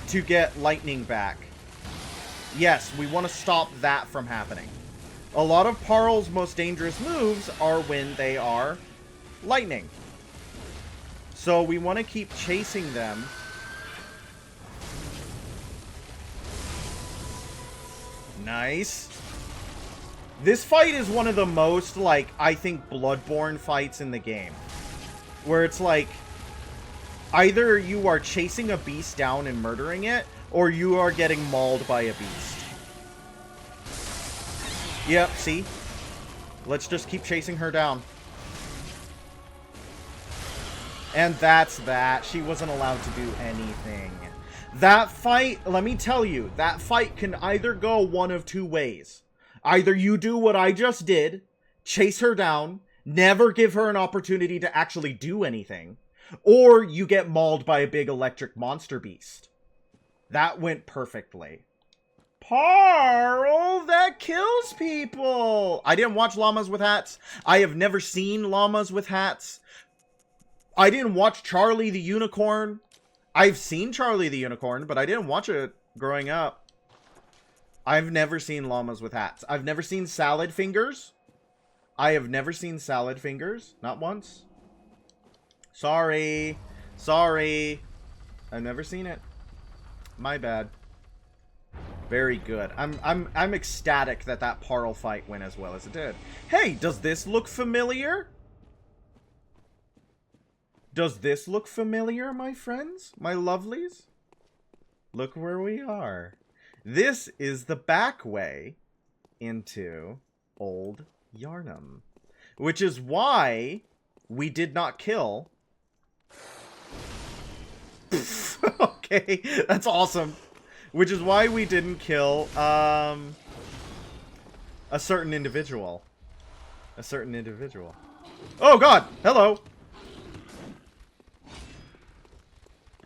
to get lightning back. Yes, we want to stop that from happening. A lot of Parl's most dangerous moves are when they are lightning. So we want to keep chasing them. Nice. This fight is one of the most, like, I think, Bloodborne fights in the game. Where it's like, either you are chasing a beast down and murdering it, or you are getting mauled by a beast. Yep, see? Let's just keep chasing her down. And that's that. She wasn't allowed to do anything. That fight, let me tell you, that fight can either go one of two ways. Either you do what I just did, chase her down, never give her an opportunity to actually do anything, or you get mauled by a big electric monster beast. That went perfectly. Parl, that kills people! I didn't watch Llamas with Hats. I have never seen Llamas with Hats. I didn't watch Charlie the Unicorn. I've seen Charlie the Unicorn, but I didn't watch it growing up. I've never seen Llamas with Hats. I've never seen Salad Fingers. I have never seen Salad Fingers. Not once. Sorry. Sorry. I've never seen it. My bad. Very good. I'm ecstatic that that Parl fight went as well as it did. Hey, does this look familiar? Does this look familiar, my friends? My lovelies? Look where we are. This is the back way into Old Yarnum. Which is why we did not kill... Okay, that's awesome. Which is why we didn't kill, a certain individual. A certain individual. Oh god! Hello!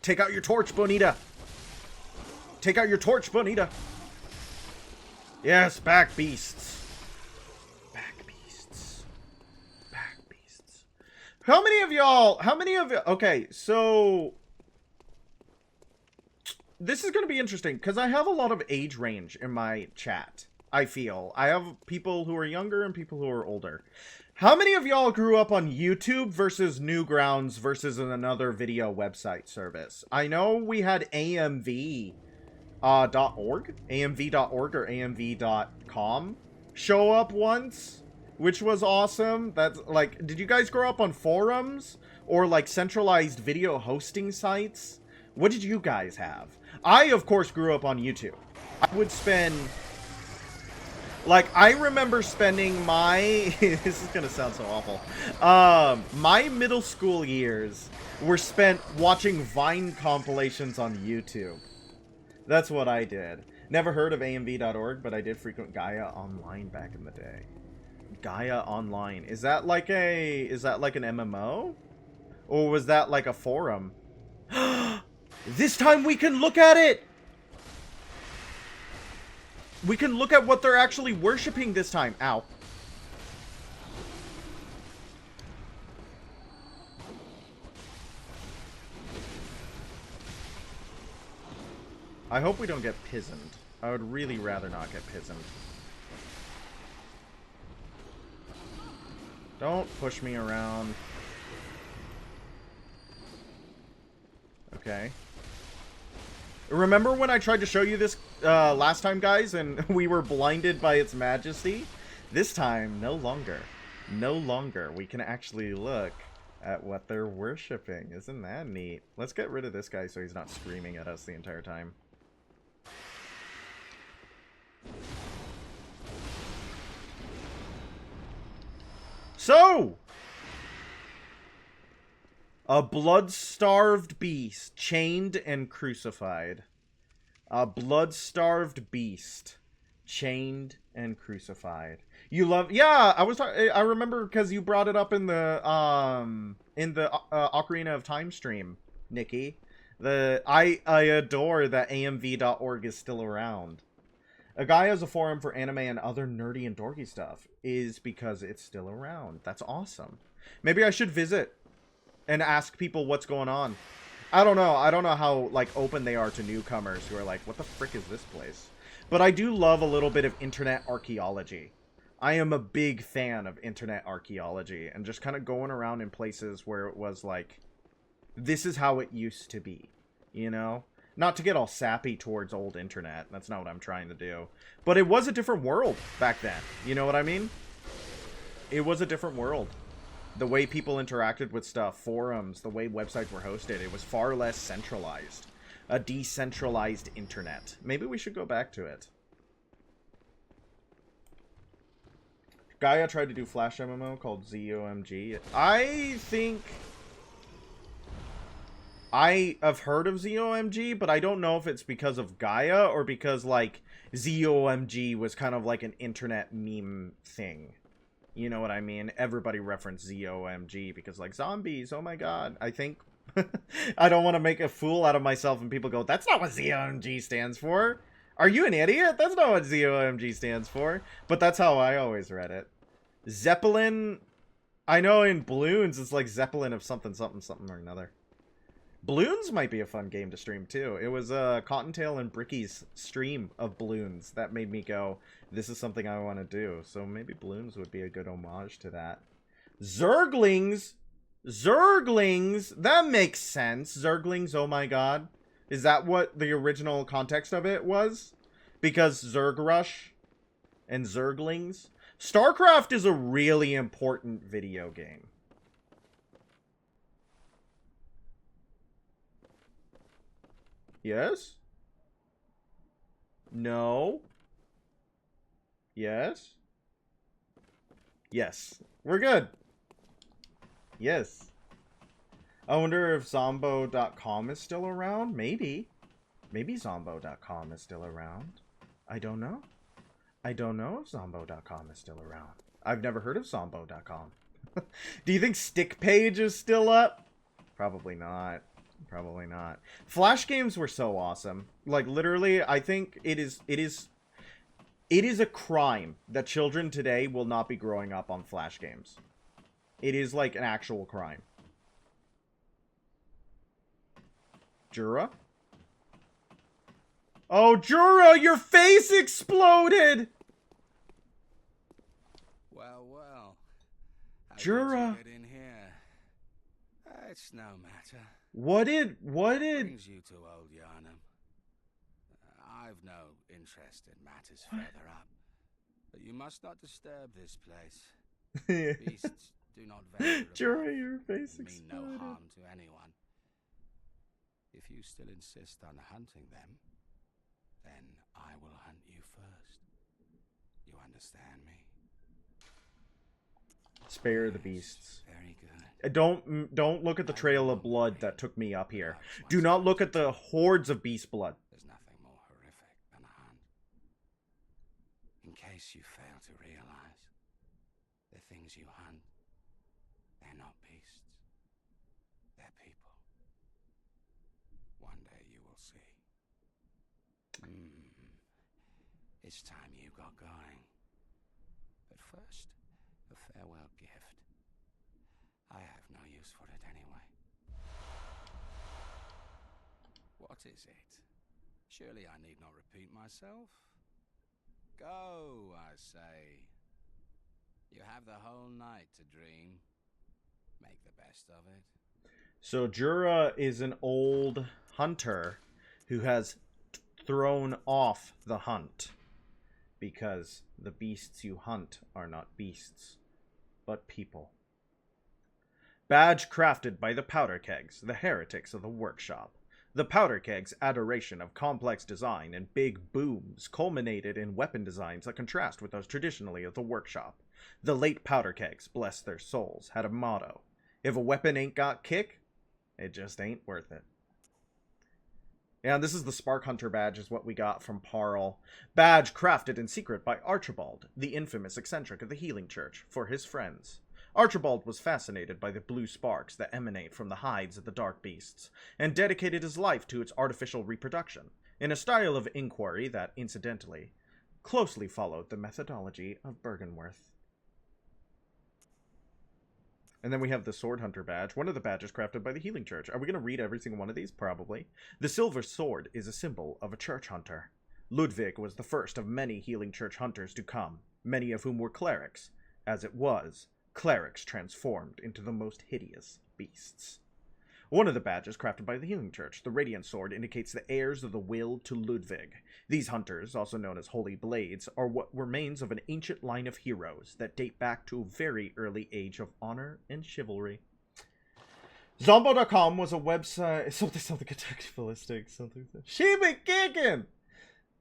Take out your torch, Bonita! Take out your torch, Bonita! Yes, back beasts. Back beasts. Back beasts. How many of y'all... Okay, so... This is going to be interesting, because I have a lot of age range in my chat, I feel. I have people who are younger and people who are older. How many of y'all grew up on YouTube versus Newgrounds versus another video website service? I know we had AMV.org, AMV.org or AMV.com show up once, which was awesome. That's like, did you guys grow up on forums or like centralized video hosting sites? What did you guys have? I, of course, grew up on YouTube. I would spend... Like, I remember spending my... This is gonna sound so awful. My middle school years were spent watching Vine compilations on YouTube. That's what I did. Never heard of AMV.org, but I did frequent Gaia Online back in the day. Gaia Online. Is that like a... Is that like an MMO? Or was that like a forum? This time we can look at it! We can look at what they're actually worshipping this time. Ow. I hope we don't get pisoned. I would really rather not get pisoned. Don't push me around. Okay. Remember when I tried to show you this last time, guys, and we were blinded by its majesty? This time, no longer. No longer. We can actually look at what they're worshipping. Isn't that neat? Let's get rid of this guy so he's not screaming at us the entire time. So! A blood-starved beast, chained and crucified. A blood-starved beast, chained and crucified. You love... Yeah, I remember because you brought it up in the Ocarina of Time stream, Nikki. I adore that AMV.org is still around. A guy has a forum for anime and other nerdy and dorky stuff is because it's still around. That's awesome. Maybe I should visit and ask people what's going on. I don't know. I don't know how, like, open they are to newcomers who are like, what the frick is this place? But I do love a little bit of internet archaeology. I am a big fan of internet archaeology and just kind of going around in places where it was like, this is how it used to be, you know? Not to get all sappy towards old internet. That's not what I'm trying to do. But it was a different world back then. You know what I mean? It was a different world. The way people interacted with stuff, forums, the way websites were hosted, it was far less centralized. A decentralized internet. Maybe we should go back to it. Gaia tried to do Flash MMO called ZOMG. I think I have heard of ZOMG, but I don't know if it's because of Gaia or because, like, ZOMG was kind of like an internet meme thing. You know what I mean? Everybody referenced ZOMG because, like, zombies, oh my god. I think... I don't want to make a fool out of myself and people go, that's not what ZOMG stands for. Are you an idiot? That's not what ZOMG stands for. But that's how I always read it. Zeppelin... I know in Bloons it's like Zeppelin of something, something, something or another. Bloons might be a fun game to stream, too. It was Cottontail and Bricky's stream of Bloons that made me go, this is something I want to do. So maybe Bloons would be a good homage to that. Zerglings! Zerglings! That makes sense. Zerglings, oh my god. Is that what the original context of it was? Because Zerg Rush and Zerglings? StarCraft is a really important video game. Yes? No? Yes? Yes. We're good. Yes. I wonder if Zombo.com is still around? Maybe. Maybe Zombo.com is still around. I don't know. I don't know if Zombo.com is still around. I've never heard of Zombo.com. Do you think StickPage is still up? Probably not. Probably not. Flash games were so awesome. Like, literally, I think it is a crime that children today will not be growing up on Flash games. It is like an actual crime. Jura? Oh, Jura, your face exploded! Well, well. How Jura. did you get in here? It's no matter. What did... Brings you to Old Yarnum. I've no interest in matters further up. But you must not disturb this place. Beasts do not venture Jura, above your face and mean no exploded. harm to anyone. If you still insist on hunting them, then I will hunt you first. You understand me? Spare the beasts. Very good. Don't look at the trail of blood that took me up here. Do not look at the hordes of beast blood. There's nothing more horrific than a hunt. In case you fail to realize, the things you hunt, they're not beasts. They're people. One day you will see. It's time you got going. But first, a farewell gift. I have no use for it anyway. What is it? Surely I need not repeat myself. Go, I say. You have the whole night to dream. Make the best of it. So Jura is an old hunter who has thrown off the hunt because the beasts you hunt are not beasts, but people. Badge crafted by the Powder Kegs, the heretics of the workshop. The Powder Kegs' adoration of complex design and big booms culminated in weapon designs that contrast with those traditionally of the workshop. The late Powder Kegs, bless their souls, had a motto: if a weapon ain't got kick, it just ain't worth it. And this is the Spark Hunter badge is what we got from Parl. Badge crafted in secret by Archibald, the infamous eccentric of the Healing Church, for his friends. Archibald was fascinated by the blue sparks that emanate from the hides of the dark beasts, and dedicated his life to its artificial reproduction, in a style of inquiry that, incidentally, closely followed the methodology of Bergenworth. And then we have the Sword Hunter badge, one of the badges crafted by the Healing Church. Are we going to read every single one of these? Probably. The silver sword is a symbol of a church hunter. Ludwig was the first of many Healing Church hunters to come, many of whom were clerics. As it was, clerics transformed into the most hideous beasts. One of the badges crafted by the Healing Church, the Radiant Sword, indicates the heirs of the will to Ludwig. These hunters, also known as Holy Blades, are what remains of an ancient line of heroes that date back to a very early age of honor and chivalry. Zombo.com was a website... Something ballistic, something... She be kicking!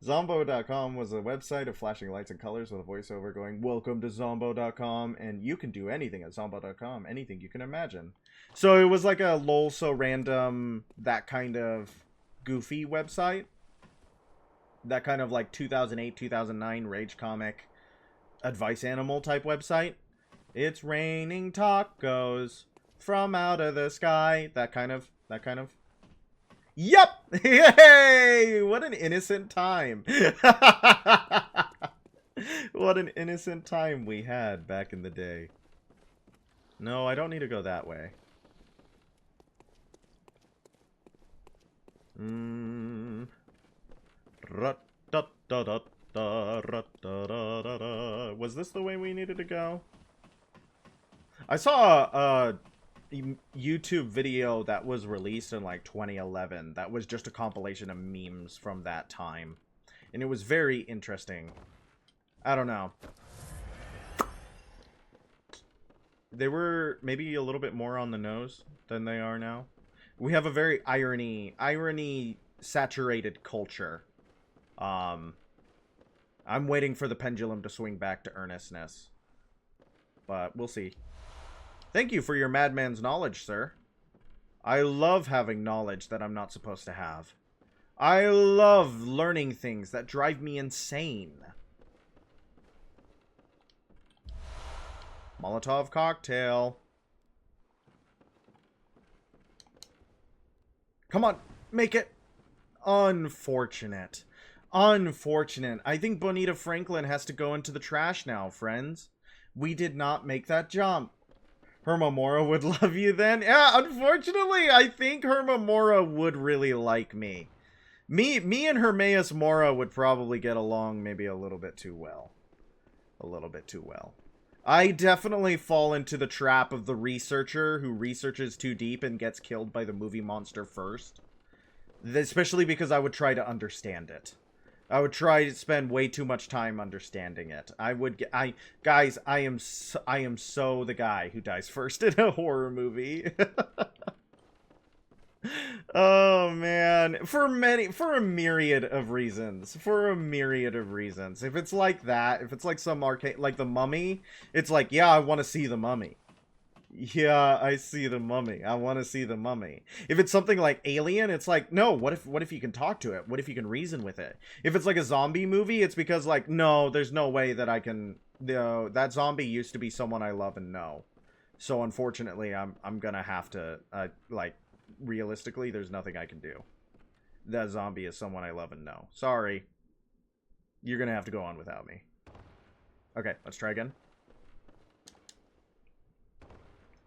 Zombo.com was a website of flashing lights and colors with a voiceover going, "Welcome to Zombo.com," and you can do anything at Zombo.com, anything you can imagine. So it was like a lol so random, that kind of goofy website. That kind of like 2008, 2009 Rage Comic advice animal type website. It's raining tacos from out of the sky. That kind of. Yep! Yay! What an innocent time. What an innocent time we had back in the day. No, I don't need to go that way. Was this the way we needed to go? I saw a YouTube video that was released in like 2011 that was just a compilation of memes from that time, and it was very interesting. I don't know, they were maybe a little bit more on the nose than they are now. We have a very irony saturated culture. I'm waiting for the pendulum to swing back to earnestness, but we'll see. Thank you for your madman's knowledge, sir. I love having knowledge that I'm not supposed to have. I love learning things that drive me insane. Molotov cocktail. Come on, make it. Unfortunate. Unfortunate. I think Bonita Franklin has to go into the trash now, friends. We did not make that jump. Hermamora would love you then? Yeah, unfortunately, I think Hermamora would really like me. Me and Hermaeus Mora would probably get along maybe a little bit too well. A little bit too well. I definitely fall into the trap of the researcher who researches too deep and gets killed by the movie monster first. Especially because I would try to understand it. I would try to spend way too much time understanding it. Guys, I am so the guy who dies first in a horror movie. Oh man, for a myriad of reasons. If it's like that, if it's like some arcade, like The Mummy, it's like, yeah, I want to see The Mummy. Yeah, I see The Mummy. I want to see The Mummy. If it's something like Alien, it's like, no, what if you can talk to it? What if you can reason with it? If it's like a zombie movie, it's because like, no, there's no way that I can, that zombie used to be someone I love and know. So unfortunately, I'm gonna have to, like, realistically, there's nothing I can do. That zombie is someone I love and know. Sorry. You're gonna have to go on without me. Okay, let's try again.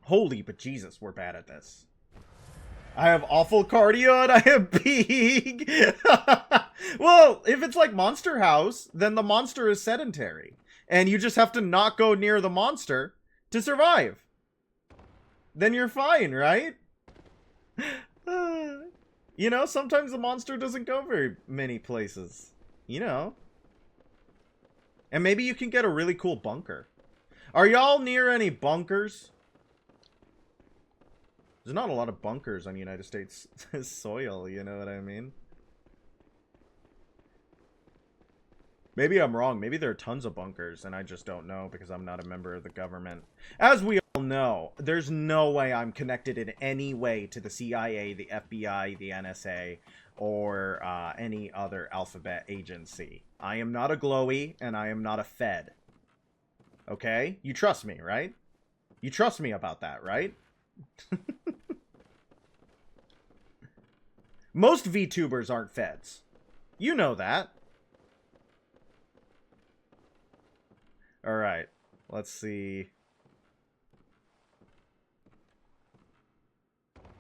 Holy but Jesus, we're bad at this. I have awful cardio and I have big. Well, if it's like Monster House, then the monster is sedentary. And you just have to not go near the monster to survive. Then you're fine, right? You know, sometimes the monster doesn't go very many places. You know. And maybe you can get a really cool bunker. Are y'all near any bunkers? There's not a lot of bunkers on United States soil, you know what I mean? Maybe I'm wrong. Maybe there are tons of bunkers, and I just don't know because I'm not a member of the government. As we all know, there's no way I'm connected in any way to the CIA, the FBI, the NSA, or any other alphabet agency. I am not a glowy, and I am not a Fed. Okay? You trust me, right? You trust me about that, right? . Most VTubers aren't feds. You know that. Alright. Let's see.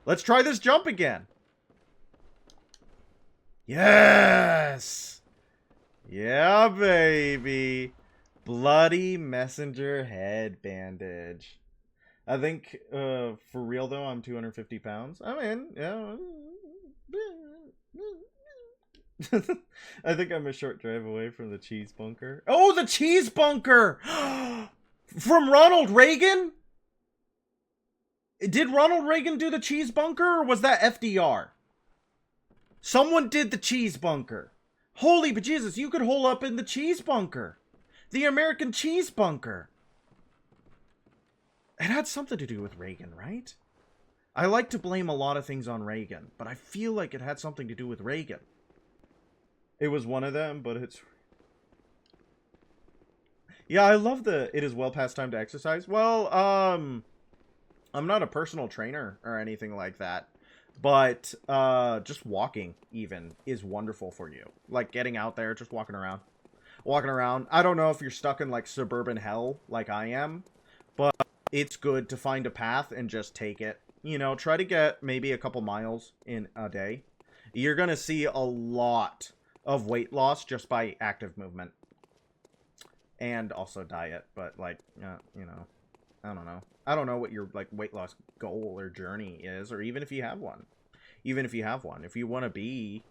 Let's try this jump again. Yes! Yeah, baby. Bloody messenger head bandage. I think, for real though, I'm 250 pounds. I mean, yeah. I think I'm a short drive away from the cheese bunker. Oh, the cheese bunker! From Ronald Reagan? Did Ronald Reagan do the cheese bunker, or was that FDR? Someone did the cheese bunker. Holy bejesus, you could hole up in the cheese bunker. The American cheese bunker. It had something to do with Reagan, right? I like to blame a lot of things on Reagan, but I feel like it had something to do with Reagan. It was one of them, but it's... Yeah, I love the it is well past time to exercise. Well, I'm not a personal trainer or anything like that. But just walking, even, is wonderful for you. Like, getting out there, just walking around. Walking around. I don't know if you're stuck in, like, suburban hell, like I am. But it's good to find a path and just take it. You know, try to get maybe a couple miles in a day. You're going to see a lot of weight loss just by active movement. And also diet. But, like, you know, I don't know. I don't know what your, like, weight loss goal or journey is, or even if you have one. Even if you have one. If you want to be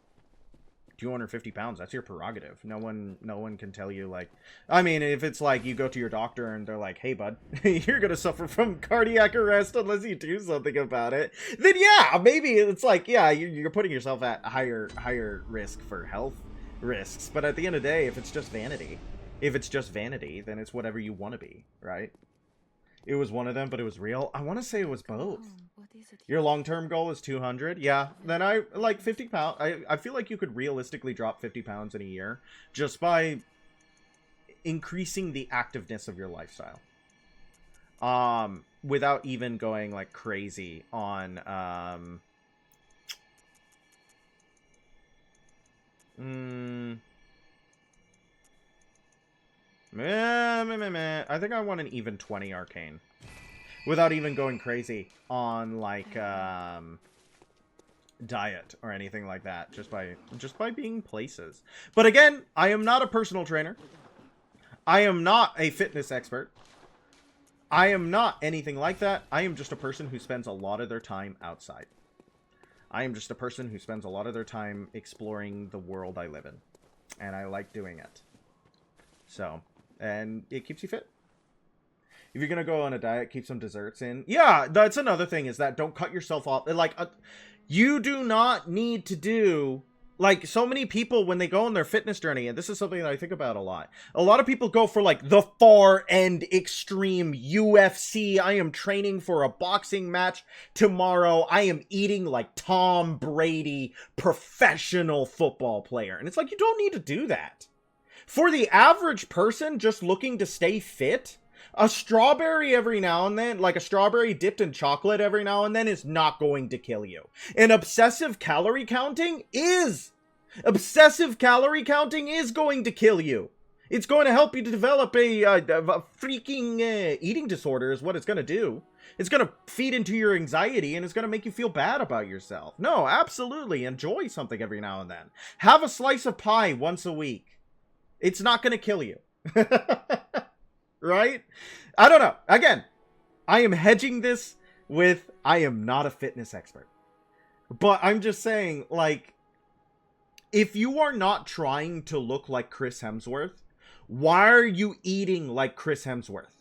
250 pounds, that's your prerogative. No one can tell you, like... I mean, if it's like you go to your doctor and they're like, hey, bud, you're going to suffer from cardiac arrest unless you do something about it, then yeah, maybe it's like, yeah, you're putting yourself at higher risk for health risks. But at the end of the day, if it's just vanity, then it's whatever you want to be, right? It was one of them, but it was real. I want to say it was both. Your long-term goal is 200? Yeah. Then I, like, 50 pounds. I feel like you could realistically drop 50 pounds in a year just by increasing the activeness of your lifestyle. Without even going, like, crazy on, I think I want an even 20 arcane. Without even going crazy on, like, diet or anything like that. Just by being places. But again, I am not a personal trainer. I am not a fitness expert. I am not anything like that. I am just a person who spends a lot of their time outside. I am just a person who spends a lot of their time exploring the world I live in. And I like doing it. So... and it keeps you fit. If you're gonna go on a diet, keep some desserts in. Yeah, that's another thing, is that don't cut yourself off. Like, you do not need to do... like, so many people, when they go on their fitness journey, and this is something that I think about a lot of people go for, like, the far end extreme UFC. I am training for a boxing match tomorrow. I am eating like Tom Brady, professional football player. And it's like, you don't need to do that. For the average person just looking to stay fit, a strawberry every now and then, like a strawberry dipped in chocolate every now and then, is not going to kill you. And obsessive calorie counting is going to kill you. It's going to help you to develop a freaking eating disorder is what it's going to do. It's going to feed into your anxiety, and it's going to make you feel bad about yourself. No, absolutely. Enjoy something every now and then. Have a slice of pie once a week. It's not going to kill you. Right? I don't know. Again, I am hedging this with, I am not a fitness expert. But I'm just saying, like, if you are not trying to look like Chris Hemsworth, why are you eating like Chris Hemsworth?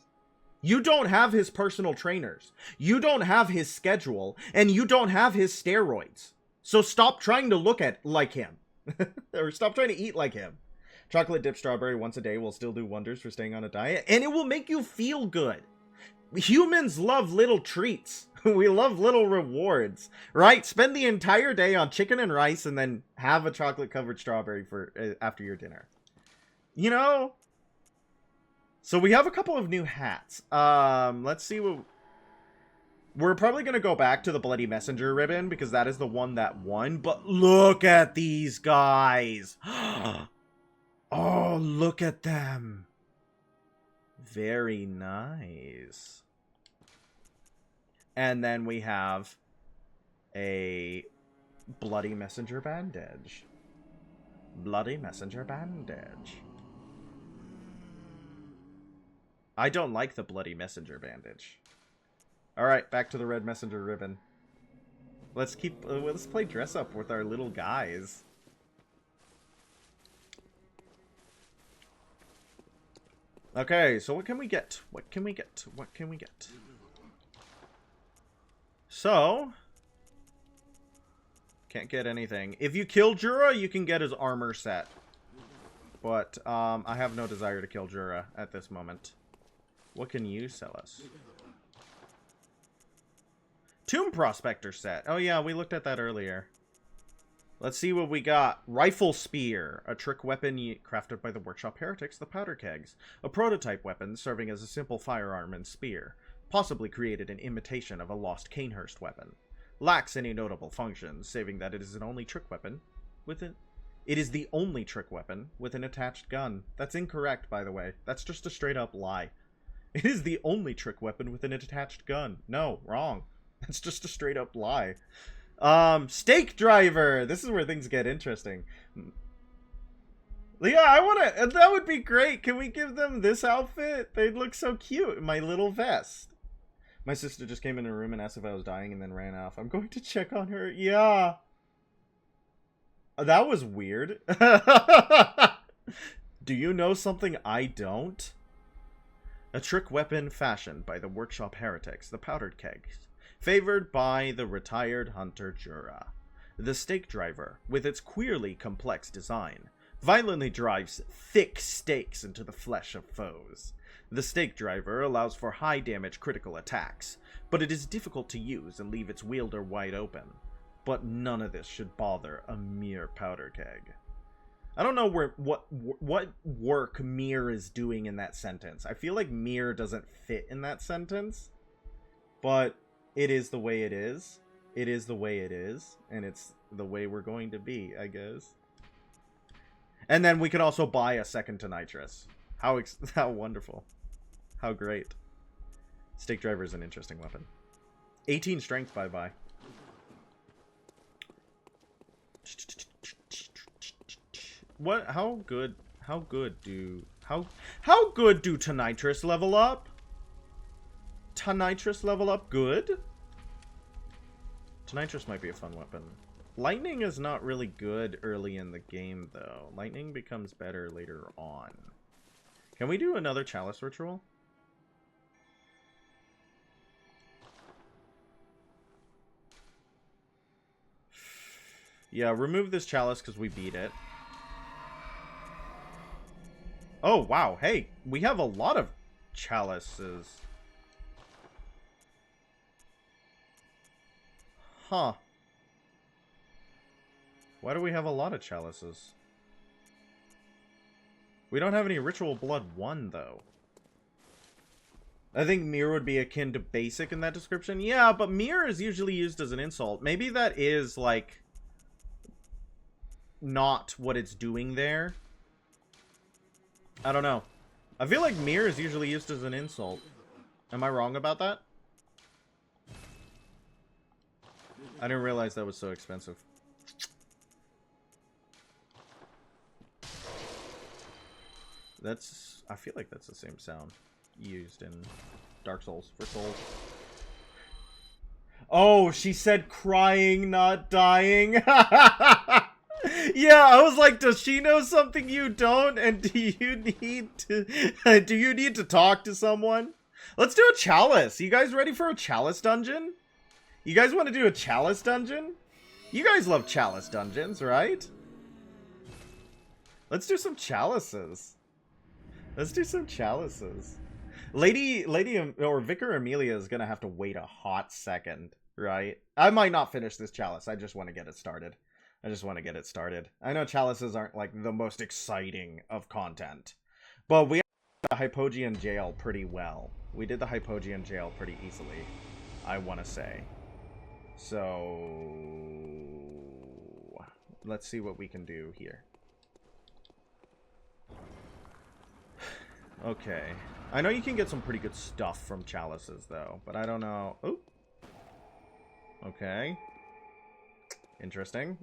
You don't have his personal trainers. You don't have his schedule. And you don't have his steroids. So stop trying to look like him. Or stop trying to eat like him. Chocolate dipped strawberry once a day will still do wonders for staying on a diet, and it will make you feel good. Humans love little treats. We love little rewards, right? Spend the entire day on chicken and rice and then have a chocolate covered strawberry for after your dinner. You know? So we have a couple of new hats. Let's see what... we're probably going to go back to the Bloody Messenger ribbon because that is the one that won, but look at these guys. Oh, look at them. Very nice. And then we have a bloody messenger bandage. Bloody messenger bandage. I don't like the bloody messenger bandage. Alright, back to the red messenger ribbon. Let's play dress up with our little guys. Okay, so what can we get? What can we get? What can we get? So, can't get anything. If you kill Jura, you can get his armor set. But, I have no desire to kill Jura at this moment. What can you sell us? Tomb Prospector set. Oh yeah, we looked at that earlier. Let's see what we got. Rifle Spear. A trick weapon crafted by the Workshop Heretics, the Powder Kegs. A prototype weapon serving as a simple firearm and spear. Possibly created in imitation of a lost Canehurst weapon. Lacks any notable functions, saving that it is an only trick weapon with an... It is the only trick weapon with an attached gun. That's incorrect, by the way. That's just a straight up lie. It is the only trick weapon with an attached gun. No, wrong. That's just a straight up lie. Stake Driver! This is where things get interesting. Yeah, that would be great. Can we give them this outfit? They'd look so cute in my little vest. My sister just came in the room and asked if I was dying and then ran off. I'm going to check on her. Yeah. That was weird. Do you know something I don't? A trick weapon fashioned by the Workshop Heretics, the Powdered Kegs. Favored by the retired hunter Jura. The Stake Driver, with its queerly complex design, violently drives thick stakes into the flesh of foes. The Stake Driver allows for high damage critical attacks, but it is difficult to use and leave its wielder wide open. But none of this should bother a mere powder keg. I don't know what work mere is doing in that sentence. I feel like mere doesn't fit in that sentence, but it is the way it is. It is the way it is, and it's the way we're going to be, I guess. And then we can also buy a second to nitrous. How wonderful. How great. Stake Driver is an interesting weapon. 18 strength, bye-bye. What? How good do Tonitrus level up? Tonitrus level up good? Tonitrus might be a fun weapon. Lightning is not really good early in the game, though. Lightning becomes better later on. Can we do another Chalice Ritual? Yeah, remove this Chalice because we beat it. Oh, wow. Hey, we have a lot of chalices. Huh. Why do we have a lot of chalices? We don't have any Ritual Blood 1, though. I think Mirror would be akin to basic in that description. Yeah, but Mirror is usually used as an insult. Maybe that is, like, not what it's doing there. I don't know. I feel like mirror is usually used as an insult. Am I wrong about that? I didn't realize that was so expensive. I feel like that's the same sound used in Dark Souls for souls. Oh, she said crying, not dying. Yeah, I was like, does she know something you don't? And do you need to talk to someone? Let's do a chalice. You guys ready for a chalice dungeon? You guys want to do a chalice dungeon? You guys love chalice dungeons, right? Let's do some chalices. Let's do some chalices. Lady or Vicar Amelia is gonna have to wait a hot second, right? I might not finish this chalice. I just want to get it started. I know chalices aren't, like, the most exciting of content. But we did the Hypogean jail pretty well. We did the Hypogean jail pretty easily, I want to say. So, let's see what we can do here. Okay. I know you can get some pretty good stuff from chalices, though, but I don't know. Oh. Okay. Interesting.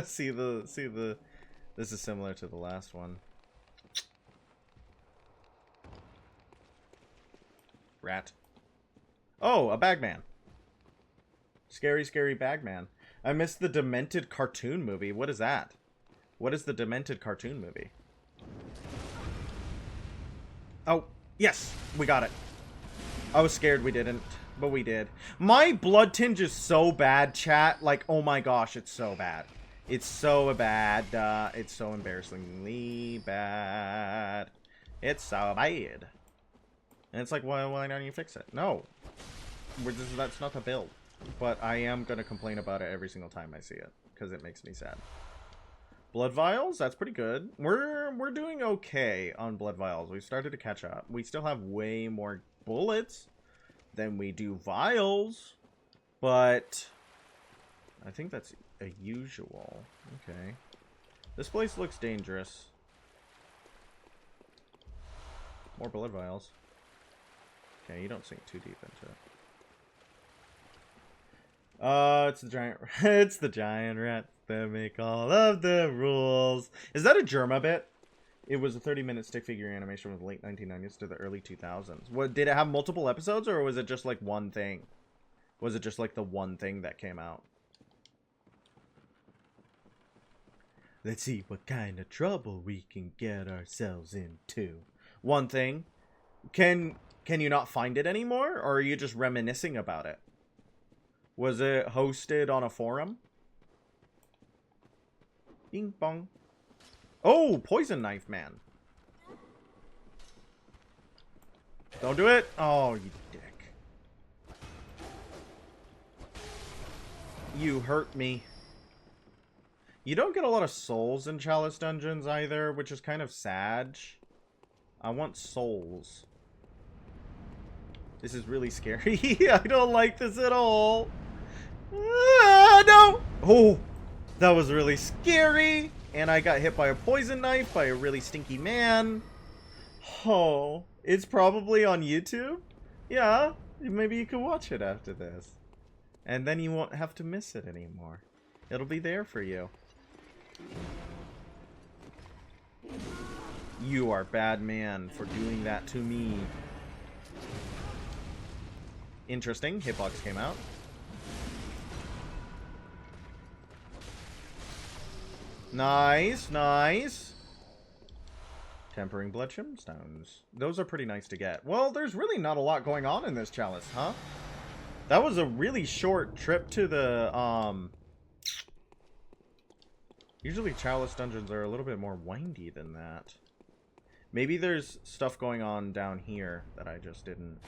see the. This is similar to the last one. Rat. Oh, a Bagman. Scary, scary Bagman. I missed the Demented cartoon movie. What is that? What is the Demented cartoon movie? Oh, yes, we got it. I was scared we didn't, but we did. My blood tinge is so bad, chat. Like, oh my gosh, it's so bad. It's so bad. It's so embarrassingly bad. It's so bad. And it's like, why don't you fix it? No. That's not the build. But I am going to complain about it every single time I see it. Because it makes me sad. Blood vials? That's pretty good. We're doing okay on blood vials. We've started to catch up. We still have way more bullets than we do vials. But I think that's a usual. Okay. This place looks dangerous. More blood vials. Okay, you don't sink too deep into it. It's the giant. It's the giant rats that make all of the rules. Is that a Germa bit? It was a 30-minute stick figure animation from the late 1990s to the early 2000s. What did it have multiple episodes, or was it just like one thing? Was it just like the one thing that came out? Let's see what kind of trouble we can get ourselves into. One thing. Can you not find it anymore, or are you just reminiscing about it? Was it hosted on a forum? Bing bong. Oh, poison knife man. Don't do it. Oh, you dick. You hurt me. You don't get a lot of souls in Chalice dungeons either, which is kind of sad. I want souls. This is really scary. I don't like this at all. Ah, no! Oh, that was really scary. And I got hit by a poison knife by a really stinky man. Oh, it's probably on YouTube? Yeah, maybe you can watch it after this. And then you won't have to miss it anymore. It'll be there for you. You are bad man for doing that to me. Interesting. Hitbox came out. Nice, nice. Tempering blood stones. Those are pretty nice to get. Well, there's really not a lot going on in this chalice, huh? That was a really short trip to the, Usually chalice dungeons are a little bit more windy than that. Maybe there's stuff going on down here that I just didn't.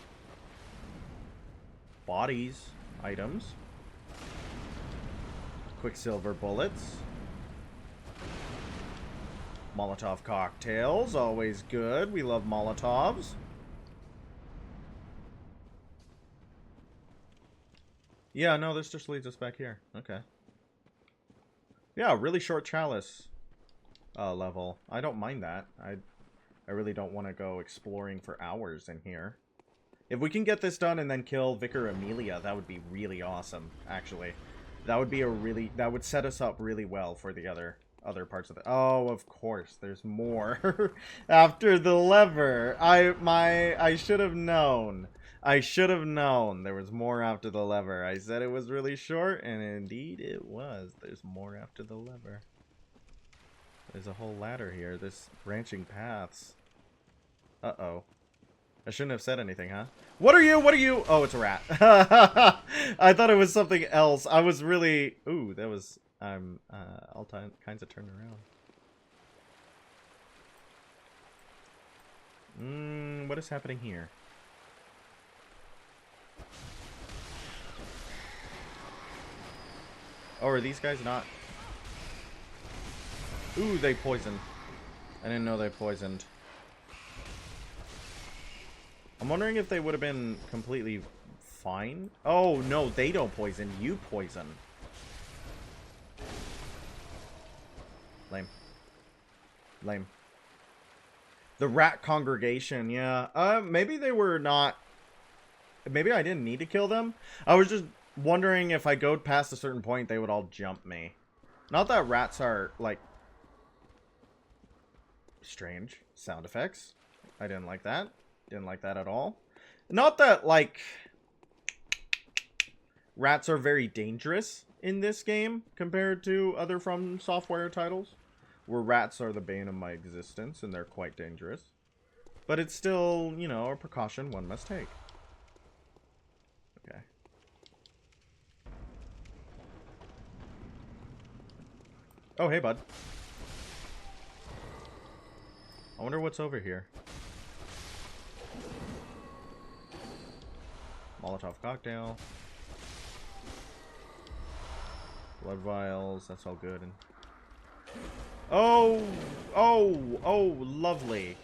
Bodies. Items. Quicksilver bullets. Molotov cocktails. Always good. We love Molotovs. Yeah, no, this just leads us back here. Okay. Yeah, really short chalice level. I don't mind that. I really don't want to go exploring for hours in here. If we can get this done and then kill Vicar Amelia, that would be really awesome, actually. That would be that would set us up really well for the other parts of the... Oh, of course, there's more after the lever. I should have known. I should have known there was more after the lever. I said it was really short, and indeed it was. There's more after the lever. There's a whole ladder here. There's branching paths. Uh-oh. I shouldn't have said anything, huh? What are you? What are you? Oh, it's a rat. I thought it was something else. I was really... Ooh, that was... I'm all kinds of turned around. What is happening here? Oh, are these guys not... Ooh, they poisoned. I didn't know they poisoned. I'm wondering if they would have been completely fine. Oh, no, they don't poison. You poison. Lame. Lame. The rat congregation, yeah. Maybe they were not... Maybe I didn't need to kill them. I was just wondering if I go past a certain point, they would all jump me. Not that rats are, like... strange sound effects. I didn't like that. Didn't like that at all. Not that, like... rats are very dangerous in this game compared to other From Software titles, where rats are the bane of my existence and they're quite dangerous. But it's still, you know, a precaution one must take. Okay. Oh, hey, bud. I wonder what's over here. Molotov cocktail. Blood vials, that's all good. And oh, lovely.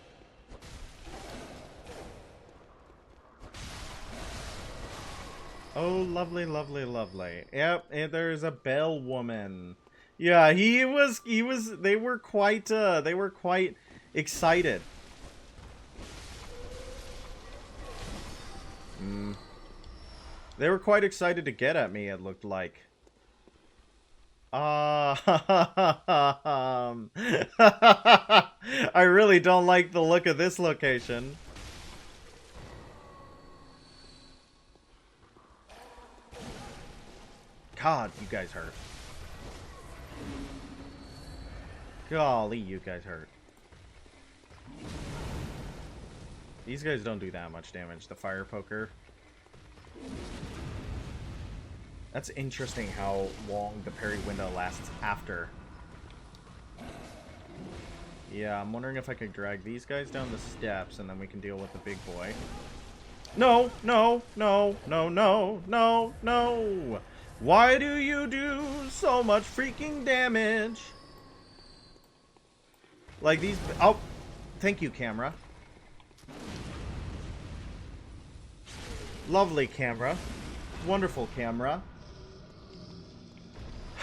Oh, lovely, lovely, lovely. Yep, and there's a bell woman. Yeah, they were quite excited. They were quite excited to get at me, it looked like. I really don't like the look of this location. God, you guys hurt. Golly, you guys hurt. These guys don't do that much damage. The fire poker. That's interesting how long the parry window lasts after. Yeah, I'm wondering if I could drag these guys down the steps and then we can deal with the big boy. No, no, no, no, no, no, no. Why do you do so much freaking damage? Like these... Oh, thank you, camera. Lovely camera. Wonderful camera.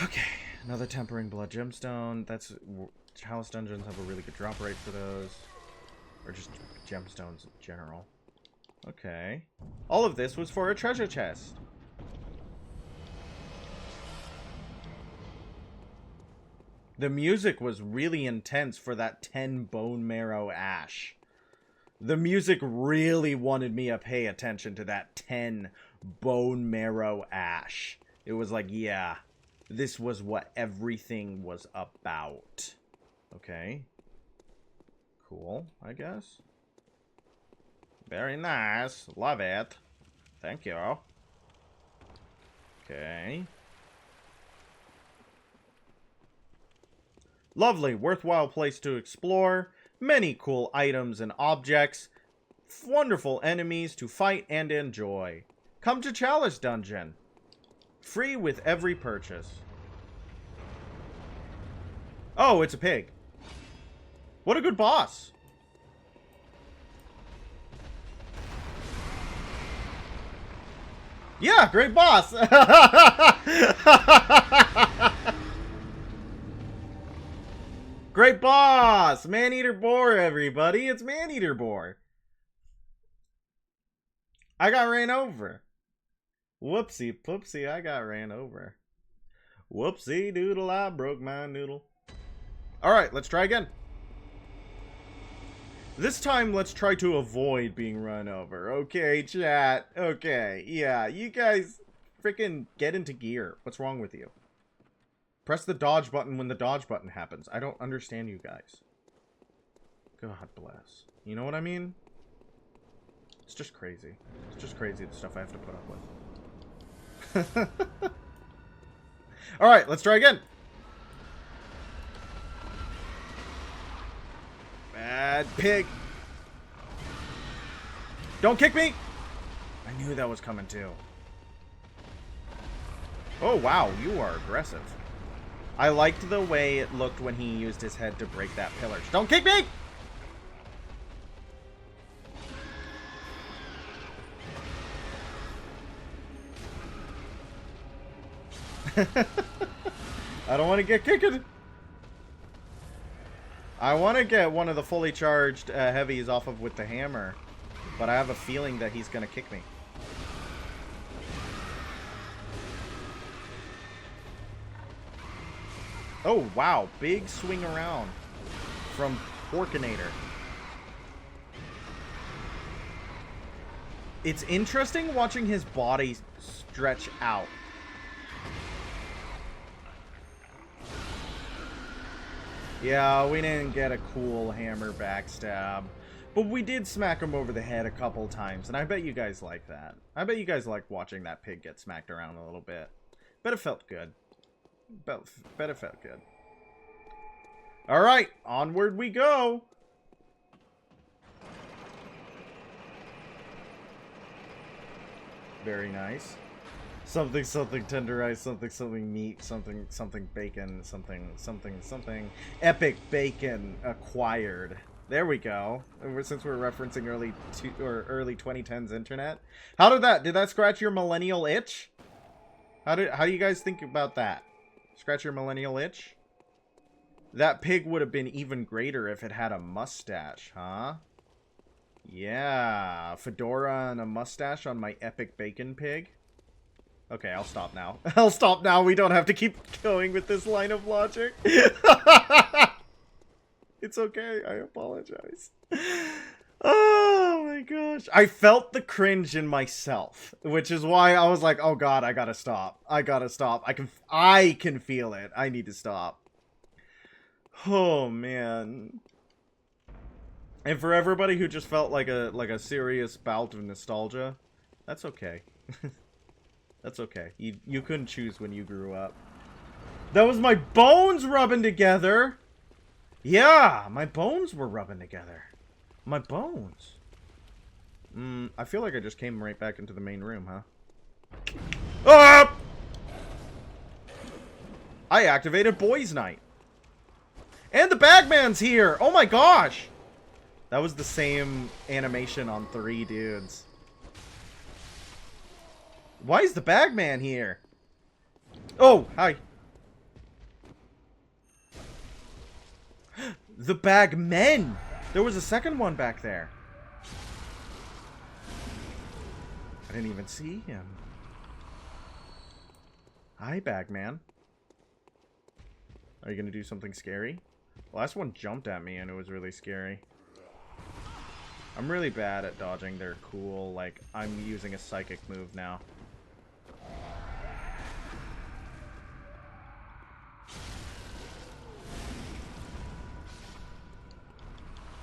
Okay, another Tempering Blood Gemstone. That's... Chalice dungeons have a really good drop rate for those. Or just gemstones in general. Okay. All of this was for a treasure chest. The music was really intense for that 10 bone marrow ash. The music really wanted me to pay attention to that 10 bone marrow ash. It was like, yeah, this was what everything was about. Okay. Cool, I guess. Very nice. Love it. Thank you. Okay. Lovely, worthwhile place to explore. Many cool items and objects. Wonderful enemies to fight and enjoy. Come to Chalice Dungeon. Free with every purchase. Oh, it's a pig. What a good boss. Yeah, great boss. Great boss! Man-Eater Boar, everybody. It's Man-Eater Boar. I got ran over. Whoopsie poopsie, I got ran over. Whoopsie doodle, I broke my noodle. Alright, let's try again. This time, let's try to avoid being run over. Okay, chat. Okay, yeah, you guys freaking get into gear. What's wrong with you? Press the dodge button when the dodge button happens. I don't understand you guys. God bless. You know what I mean? It's just crazy. It's just crazy the stuff I have to put up with. Alright, let's try again. Bad pig. Don't kick me! I knew that was coming too. Oh wow, you are aggressive. I liked the way it looked when he used his head to break that pillar. Don't kick me! I don't want to get kicked. I want to get one of the fully charged heavies off of with the hammer, but I have a feeling that he's going to kick me. Oh, wow. Big swing around from Porkinator. It's interesting watching his body stretch out. Yeah, we didn't get a cool hammer backstab. But we did smack him over the head a couple times, and I bet you guys like that. I bet you guys like watching that pig get smacked around a little bit. Bet it felt good. Bet it felt good. Alright, onward we go! Very nice. Something, something tenderized, something, something meat, something, something bacon, something, something, something. Epic bacon acquired. There we go. Since we're referencing early 2010s internet. How did that scratch your millennial itch? How do you guys think about that? Scratch your millennial itch? That pig would have been even greater if it had a mustache, huh? Yeah, fedora and a mustache on my epic bacon pig. Okay, I'll stop now. I'll stop now. We don't have to keep going with this line of logic. It's okay. I apologize. Oh my gosh. I felt the cringe in myself, which is why I was like, oh god, I gotta stop. I gotta stop. I can feel it. I need to stop. Oh man. And for everybody who just felt like a serious bout of nostalgia, that's okay. That's okay. You couldn't choose when you grew up. That was my bones rubbing together! Yeah, my bones were rubbing together. My bones. I feel like I just came right back into the main room, huh? Ah! I activated Boys Night. And the Bagman's here! Oh my gosh! That was the same animation on 3 dudes. Why is the Bagman here? Oh, hi. The Bagmen! There was a second one back there. I didn't even see him. Hi, Bagman. Are you gonna do something scary? The last one jumped at me and it was really scary. I'm really bad at dodging their cool, like, I'm using a psychic move now.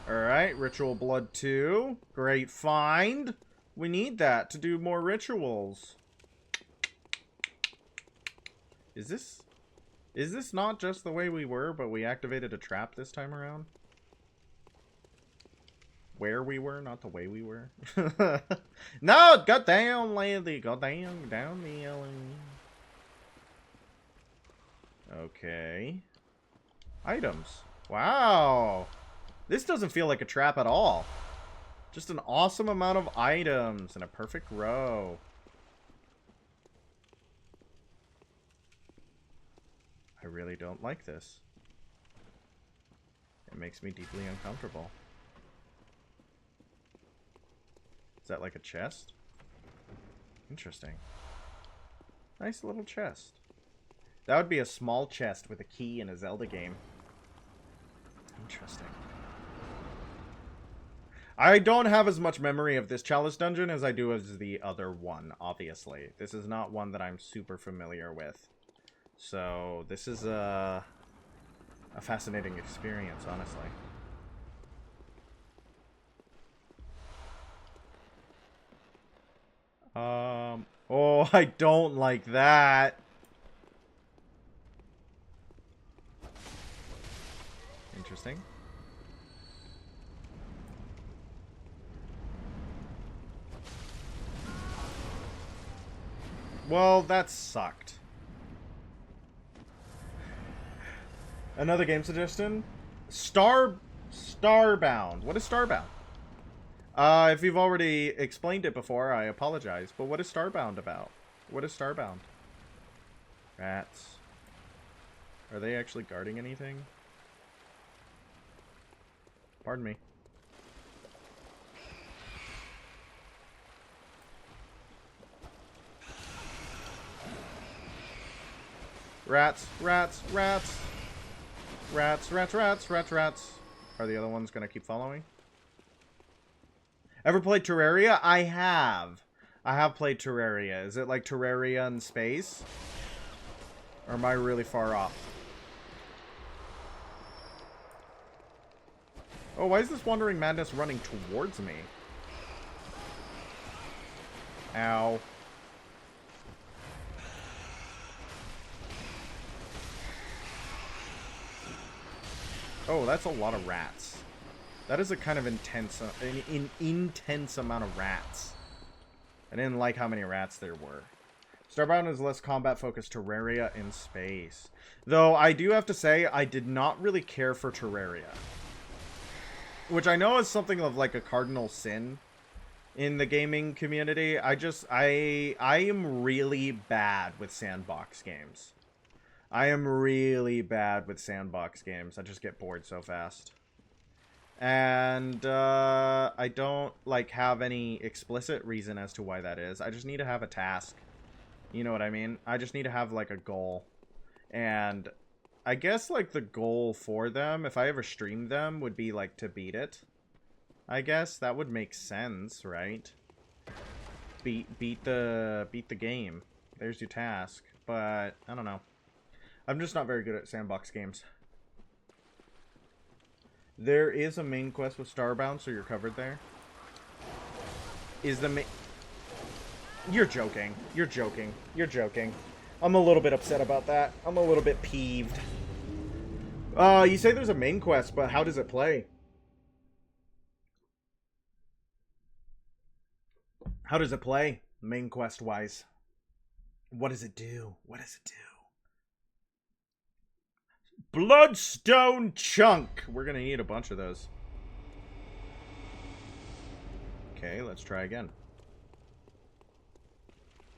Alright, Ritual Blood 2. Great find. We need that to do more rituals. Is this not just the way we were, but we activated a trap this time around? Where we were, not the way we were. No, go down, lady. Go down the alley. Okay. Items. Wow. This doesn't feel like a trap at all. Just an awesome amount of items in a perfect row. I really don't like this. It makes me deeply uncomfortable. Is that like a chest? Interesting. Nice little chest. That would be a small chest with a key in a Zelda game. Interesting. I don't have as much memory of this Chalice dungeon as I do as the other one, obviously. This is not one that I'm super familiar with. So, this is a fascinating experience, honestly. Oh, I don't like that. Interesting. Well, that sucked. Another game suggestion? Starbound. What is Starbound? If you've already explained it before, I apologize. But what is Starbound about? What is Starbound? Rats. Are they actually guarding anything? Pardon me. Rats, rats, rats. Rats, rats, rats, rats, rats. Are the other ones gonna keep following? Ever played Terraria? I have. I have played Terraria. Is it like Terraria in space? Or am I really far off? Oh, why is this Wandering Madness running towards me? Ow. Oh, that's a lot of rats. That is a kind of intense amount of rats. I didn't like how many rats there were. Starbound is less combat-focused Terraria in space. Though, I do have to say, I did not really care for Terraria. Which I know is something of like a cardinal sin in the gaming community. I am really bad with sandbox games. I am really bad with sandbox games. I just get bored so fast. And I don't like have any explicit reason as to why that is. I just need to have a task. You know what I mean? I just need to have like a goal. And I guess like the goal for them, if I ever streamed them, would be like to beat it. I guess that would make sense, right? Beat the game. There's your task. But I don't know. I'm just not very good at sandbox games. There is a main quest with Starbound, so you're covered there. Is the main... You're joking. You're joking. You're joking. I'm a little bit upset about that. I'm a little bit peeved. You say there's a main quest, but how does it play? How does it play, main quest-wise? What does it do? What does it do? Bloodstone chunk. We're gonna need a bunch of those. Okay, let's try again.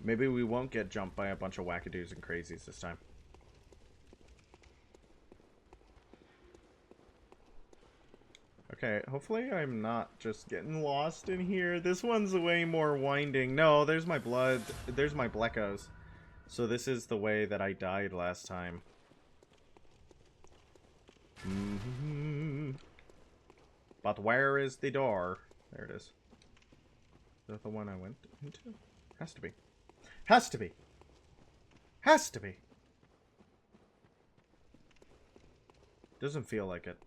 Maybe we won't get jumped by a bunch of wackadoos and crazies this time. Okay, hopefully I'm not just getting lost in here. This one's way more winding. No, there's my blood. There's my Bleckos. So this is the way that I died last time. But where is the door? There it is. Is that the one I went into? Has to be. Has to be. Has to be. Doesn't feel like it.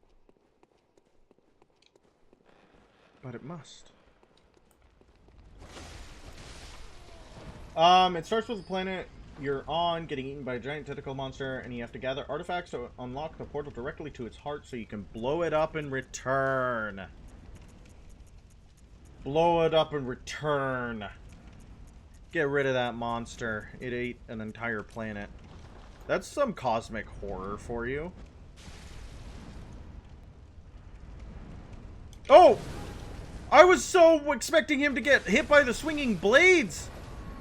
But it must. It starts with the planet you're on getting eaten by a giant tentacle monster, and you have to gather artifacts to unlock the portal directly to its heart so you can blow it up and return. Blow it up and return. Get rid of that monster. It ate an entire planet. That's some cosmic horror for you. Oh! I was so expecting him to get hit by the swinging blades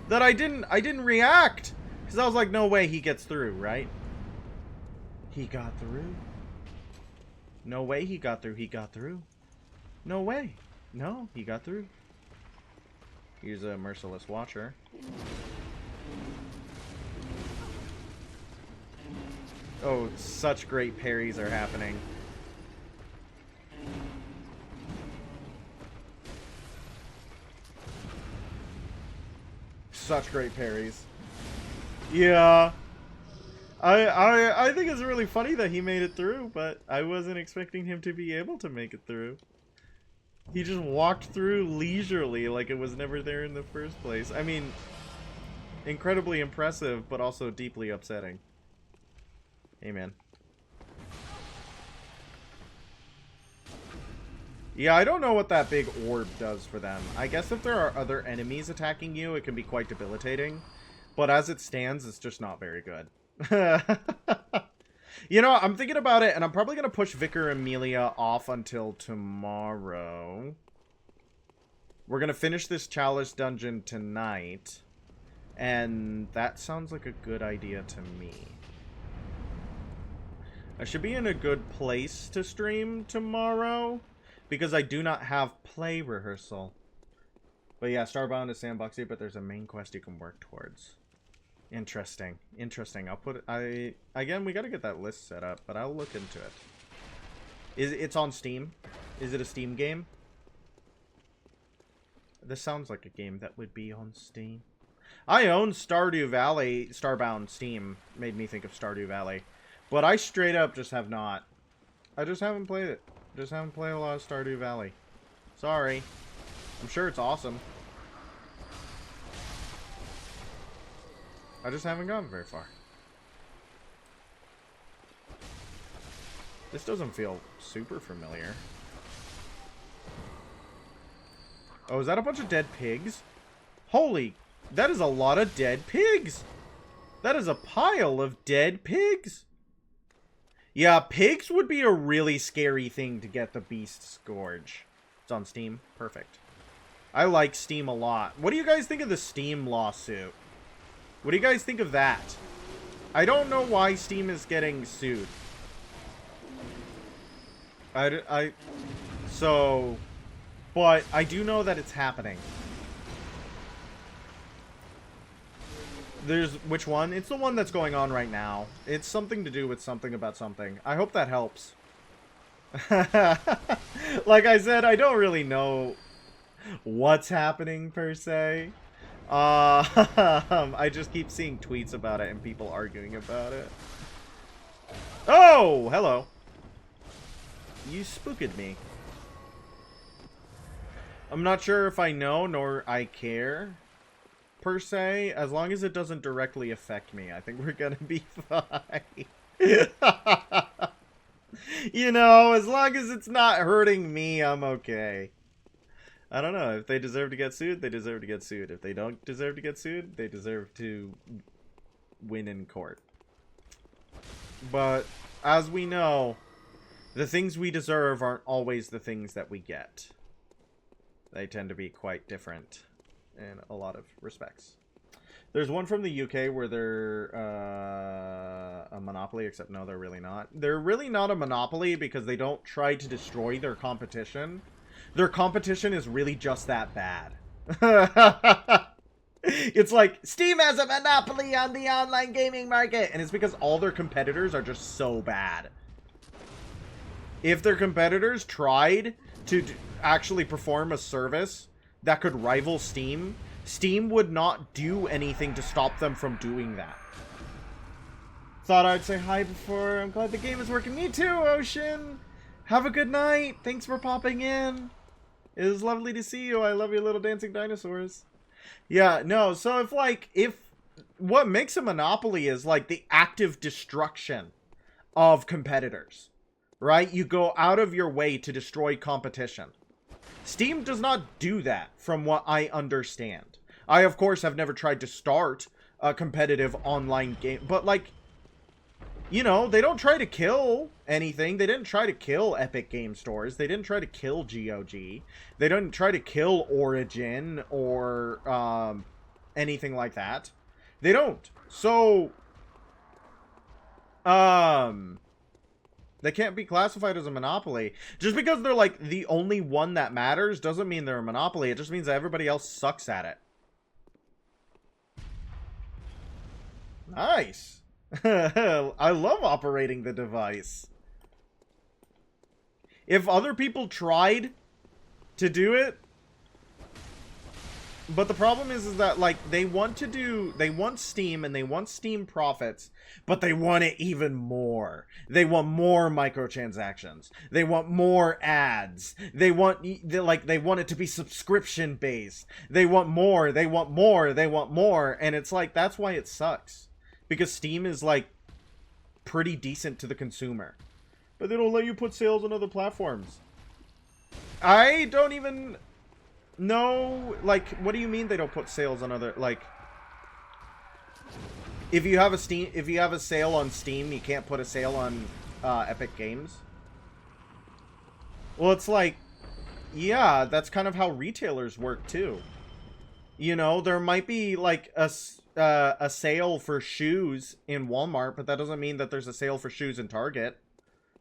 that I didn't react. Because I was like, no way he gets through, right? He got through. No way he got through. He got through. No way. No, he got through. Here's a merciless watcher. Oh, such great parries are happening. Such great parries. Yeah. I think it's really funny that he made it through, but I wasn't expecting him to be able to make it through. He just walked through leisurely like it was never there in the first place. I mean, incredibly impressive, but also deeply upsetting. Amen. Yeah, I don't know what that big orb does for them. I guess if there are other enemies attacking you, it can be quite debilitating. But as it stands, it's just not very good. You know, I'm thinking about it, and I'm probably going to push Vicar Amelia off until tomorrow. We're going to finish this Chalice dungeon tonight. And that sounds like a good idea to me. I should be in a good place to stream tomorrow. because I do not have play rehearsal. But yeah, Starbound is sandboxy, but there's a main quest you can work towards. Interesting. Interesting. I'll put it... Again, we gotta get that list set up, but I'll look into it. It's on Steam? Is it a Steam game? This sounds like a game that would be on Steam. I own Stardew Valley. Starbound Steam made me think of Stardew Valley. But I straight up just have not. I just haven't played it. Just haven't played a lot of Stardew Valley. Sorry. I'm sure it's awesome. I just haven't gone very far. This doesn't feel super familiar. Oh, is that a bunch of dead pigs? Holy, that is a lot of dead pigs. That is a pile of dead pigs. Yeah, pigs would be a really scary thing to get the Beast Scourge. It's on Steam. Perfect. I like Steam a lot. What do you guys think of the Steam lawsuit? What do you guys think of that? I don't know why Steam is getting sued. But I do know that it's happening. Which one? It's the one that's going on right now. It's something to do with something about something. I hope that helps. Like I said, I don't really know what's happening per se. I just keep seeing tweets about it and people arguing about it. Oh, hello. You spooked me. I'm not sure if I know nor I care, per se. As long as it doesn't directly affect me, I think we're gonna be fine. You know, as long as it's not hurting me, I'm okay. I don't know. If they deserve to get sued, they deserve to get sued. If they don't deserve to get sued, they deserve to win in court. But, as we know, the things we deserve aren't always the things that we get. They tend to be quite different in a lot of respects. There's one from the UK where they're a monopoly, except no, they're really not. They're really not a monopoly because they don't try to destroy their competition. Their competition is really just that bad. It's like, Steam has a monopoly on the online gaming market, and it's because all their competitors are just so bad. If their competitors tried to actually perform a service that could rival Steam, Steam would not do anything to stop them from doing that. Thought I'd say hi before. I'm glad the game is working. Me too, Ocean. Have a good night. Thanks for popping in. It was lovely to see you. I love your little dancing dinosaurs. Yeah, no, so if what makes a monopoly is like the active destruction of competitors, right? You go out of your way to destroy competition. Steam does not do that, from what I understand. I, of course, have never tried to start a competitive online game, but, like, you know, they don't try to kill anything. They didn't try to kill Epic Game Stores. They didn't try to kill GOG. They didn't try to kill Origin or anything like that. They don't. So, they can't be classified as a monopoly. Just because they're, like, the only one that matters doesn't mean they're a monopoly. It just means that everybody else sucks at it. Nice. I love operating the device. If other people tried to do it, but the problem is that, like, they want Steam and they want Steam profits, but they want it even more. They want more microtransactions. They want more ads. They want it to be subscription based. They want more. They want more. They want more. And it's like, that's why it sucks. Because Steam is, like, pretty decent to the consumer. But they don't let you put sales on other platforms. I don't even know, like, what do you mean they don't put sales on other, like, if you have a sale on Steam, you can't put a sale on Epic Games? Well, it's like, yeah, that's kind of how retailers work too. You know, there might be, like, a sale for shoes in Walmart, but that doesn't mean that there's a sale for shoes in Target.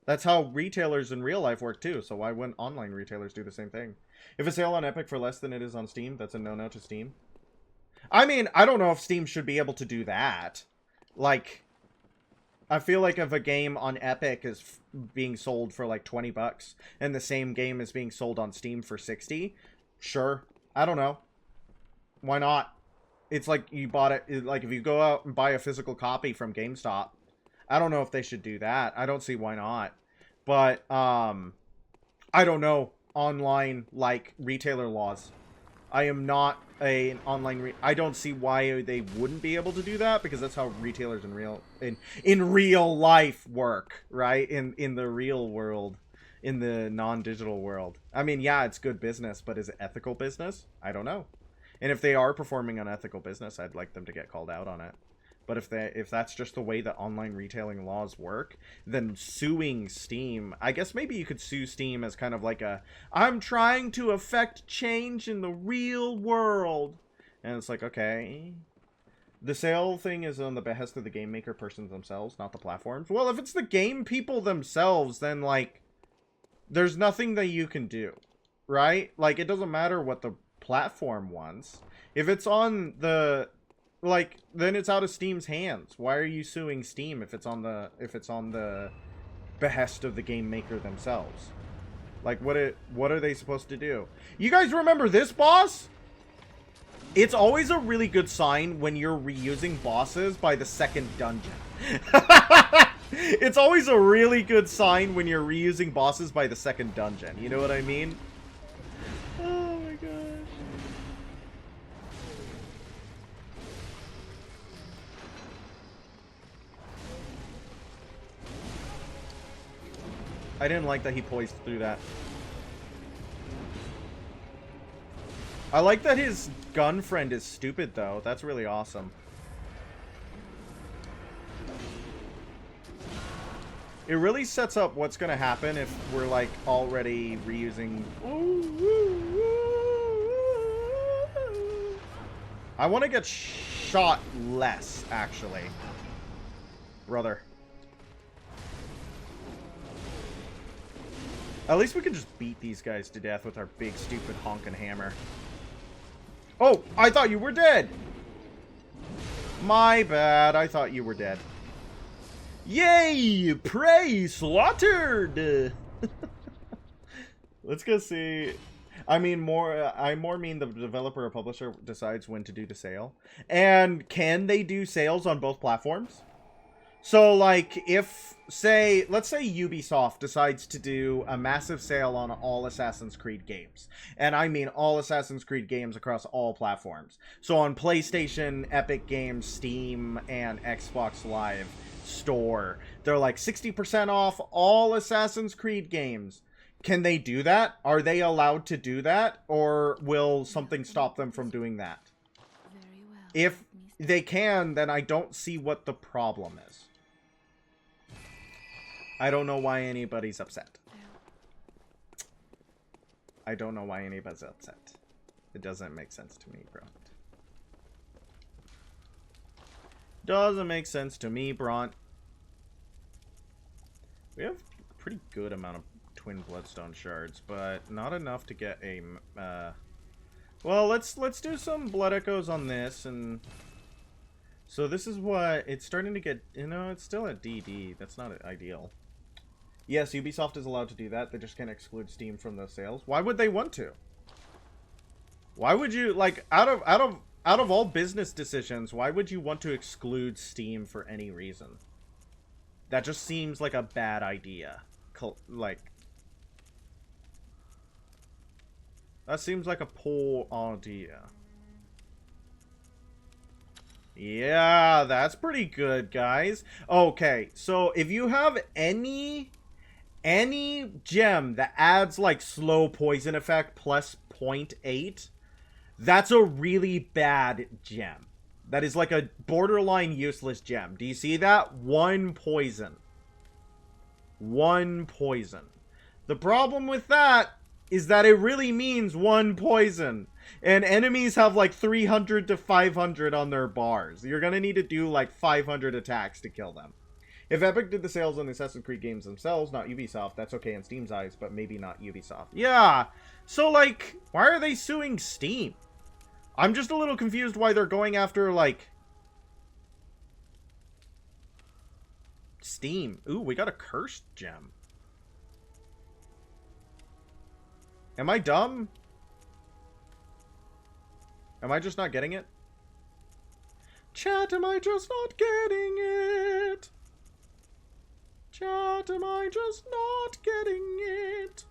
That's how retailers in real life work too, so why wouldn't online retailers do the same thing? If a sale on Epic for less than it is on Steam, that's a no-no to Steam. I mean, I don't know if Steam should be able to do that. Like, I feel like if a game on Epic is being sold for like 20 bucks and the same game is being sold on Steam for 60, sure. I don't know. Why not? It's like you bought it, like if you go out and buy a physical copy from GameStop, I don't know if they should do that. I don't see why not. But, I don't know. Online, like, retailer laws. I am not an online I don't see why they wouldn't be able to do that, because that's how retailers in real life work, right? In the real world, in the non-digital world. I mean, yeah, it's good business, but is it ethical business? I don't know. And if they are performing unethical business, I'd like them to get called out on it. But if that's just the way that online retailing laws work, then suing Steam, I guess maybe you could sue Steam as kind of like a, I'm trying to affect change in the real world. And it's like, okay. The sale thing is on the behest of the game maker persons themselves, not the platforms. Well, if it's the game people themselves, then, like, there's nothing that you can do, right? Like, it doesn't matter what the platform wants. If it's on the... like, then it's out of Steam's hands. Why are you suing Steam if it's on the behest of the game maker themselves? Like, what are they supposed to do? You guys remember this boss? It's always a really good sign when you're reusing bosses by the second dungeon. It's always a really good sign when you're reusing bosses by the second dungeon. You know what I mean? Oh my gosh. I didn't like that he poised through that. I like that his gun friend is stupid, though. That's really awesome. It really sets up what's going to happen if we're, like, already reusing... I want to get shot less, actually. Brother. At least we can just beat these guys to death with our big, stupid honkin' hammer. Oh, I thought you were dead. My bad. I thought you were dead. Yay! Prey slaughtered! Let's go see. I mean, I more mean the developer or publisher decides when to do the sale. And can they do sales on both platforms? So, like, if, let's say Ubisoft decides to do a massive sale on all Assassin's Creed games. And I mean all Assassin's Creed games across all platforms. So on PlayStation, Epic Games, Steam, and Xbox Live Store, they're like 60% off all Assassin's Creed games. Can they do that? Are they allowed to do that? Or will something stop them from doing that? Very well. If they can, then I don't see what the problem is. I don't know why anybody's upset. I don't know why anybody's upset. It doesn't make sense to me, Bront. Doesn't make sense to me, Bront. We have a pretty good amount of twin bloodstone shards, but not enough to get a... well, let's do some blood echoes on this, and... So this is what... It's starting to get... You know, it's still at DD. That's not ideal. Yes, Ubisoft is allowed to do that. They just can't exclude Steam from those sales. Why would they want to? Why would you, like, out of all business decisions, why would you want to exclude Steam for any reason? That just seems like a bad idea. Like, that seems like a poor idea. Yeah, that's pretty good, guys. Okay, so if you have any gem that adds like slow poison effect plus 0.8, that's a really bad gem. That is like a borderline useless gem. Do you see that? 1 poison. 1 poison. The problem with that is that it really means 1 poison. And enemies have like 300 to 500 on their bars. You're gonna need to do like 500 attacks to kill them. If Epic did the sales on the Assassin's Creed games themselves, not Ubisoft, that's okay in Steam's eyes, but maybe not Ubisoft. Yeah, so, like, why are they suing Steam? I'm just a little confused why they're going after, like, Steam. Ooh, we got a cursed gem. Am I dumb? Am I just not getting it? Chat, am I just not getting it? Chat, am I just not getting it?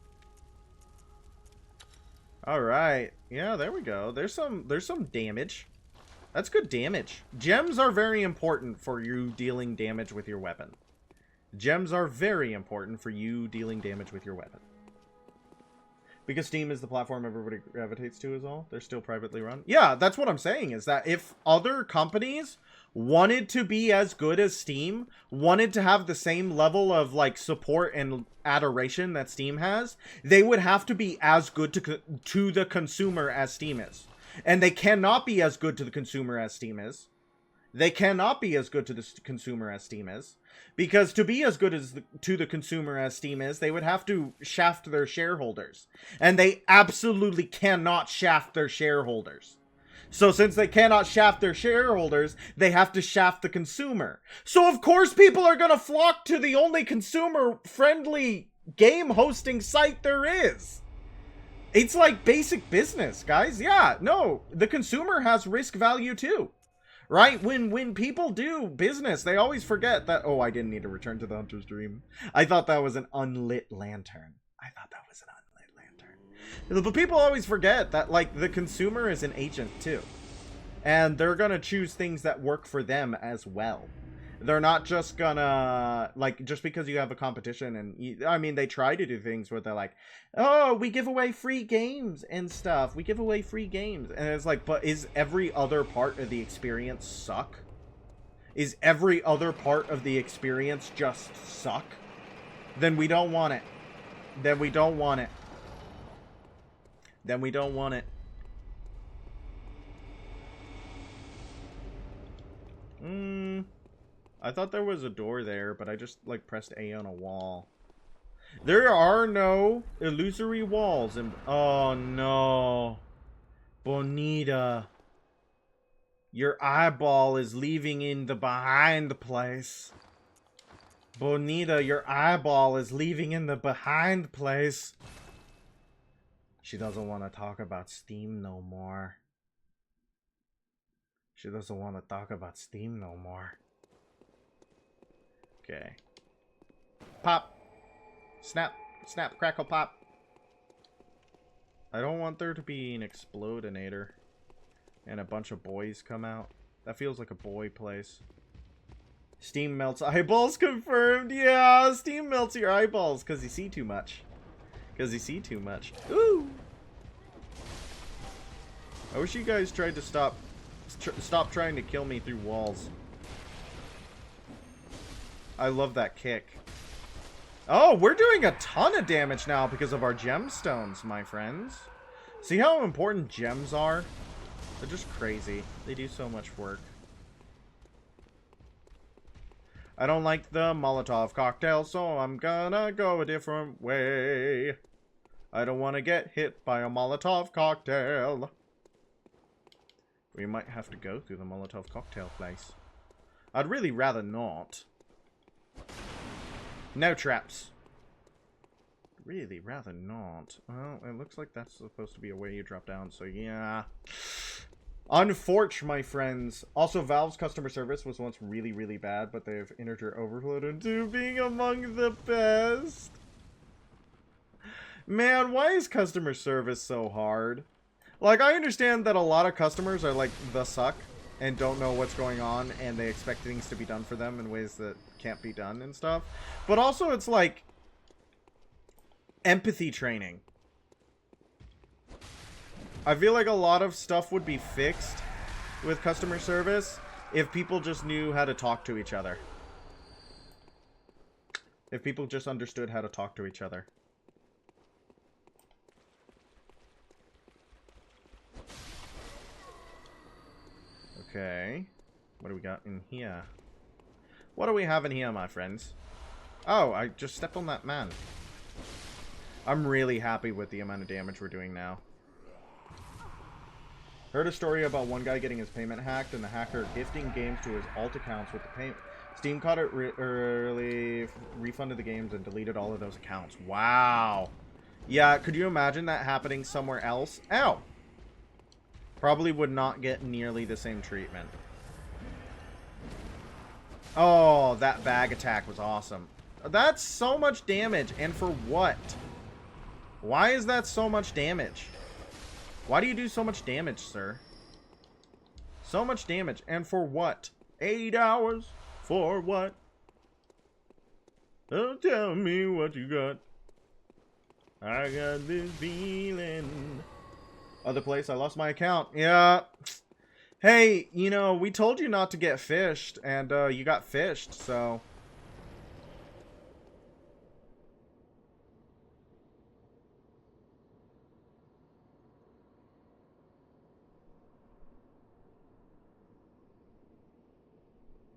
Alright. Yeah, there we go. There's some damage. That's good damage. Gems are very important for you dealing damage with your weapon. Gems are very important for you dealing damage with your weapon. Because Steam is the platform everybody gravitates to is all. They're still privately run. Yeah, that's what I'm saying, is that if other companies wanted to be as good as Steam, wanted to have the same level of, like, support and adoration that Steam has, they would have to be as good to the consumer as Steam is. And they cannot be as good to the consumer as Steam is. They cannot be as good to the consumer as Steam is. Because to be as good as to the consumer as Steam is, they would have to shaft their shareholders. And they absolutely cannot shaft their shareholders. So since they cannot shaft their shareholders, they have to shaft the consumer. So of course people are going to flock to the only consumer-friendly game hosting site there is. It's like basic business, guys. Yeah, no, the consumer has risk value too. Right? When people do business, they always forget that... Oh, I didn't need to return to the Hunter's Dream. I thought that was an unlit lantern. But people always forget that, like, the consumer is an agent too. And they're gonna choose things that work for them as well. They're not just gonna, like, just because you have a competition and, I mean, they try to do things where they're like, oh, we give away free games and stuff. We give away free games. And it's like, but is every other part of the experience suck? Is every other part of the experience just suck? Then we don't want it. Then we don't want it. Then we don't want it. I thought there was a door there, but I just, like, pressed A on a wall. There are no illusory walls and... Oh, no. Bonita. Your eyeball is leaving in the behind place. Bonita, your eyeball is leaving in the behind place. She doesn't want to talk about Steam no more. She doesn't want to talk about Steam no more. Okay. Pop. Snap. Snap, crackle, pop. I don't want there to be an explodinator. And a bunch of boys come out. That feels like a boy place. Steam melts eyeballs confirmed. Yeah, Steam melts your eyeballs because you see too much. Because you see too much. Ooh! I wish you guys tried to stop trying to kill me through walls. I love that kick. Oh, we're doing a ton of damage now because of our gemstones, my friends. See how important gems are? They're just crazy. They do so much work. I don't like the Molotov cocktail, so I'm gonna go a different way. I don't want to get hit by a Molotov cocktail. We might have to go through the Molotov cocktail place. I'd really rather not. No traps. Really rather not. Well, it looks like that's supposed to be a way you drop down, so yeah. Unfortunate, my friends. Also, Valve's customer service was once really, really bad, but they've integer overflowed into being among the best. Man, why is customer service so hard? Like, I understand that a lot of customers are like, the suck, and don't know what's going on, and they expect things to be done for them in ways that can't be done and stuff. But also, it's like empathy training. I feel like a lot of stuff would be fixed with customer service if people just knew how to talk to each other. If people just understood how to talk to each other. Okay. What do we got in here? What do we have in here, my friends? Oh, I just stepped on that man. I'm really happy with the amount of damage we're doing now. Heard a story about one guy getting his payment hacked and the hacker gifting games to his alt accounts with the payment. Steam caught it early, refunded the games, and deleted all of those accounts. Wow. Yeah, could you imagine that happening somewhere else? Ow! Probably would not get nearly the same treatment. Oh, that bag attack was awesome. That's so much damage, and for what? Why is that so much damage? Why do you do so much damage, sir? So much damage, and for what? 8 hours? For what? Oh, tell me what you got. I got this feeling. Other place, I lost my account. Yeah. Hey, you know, we told you not to get fished, and you got fished, so...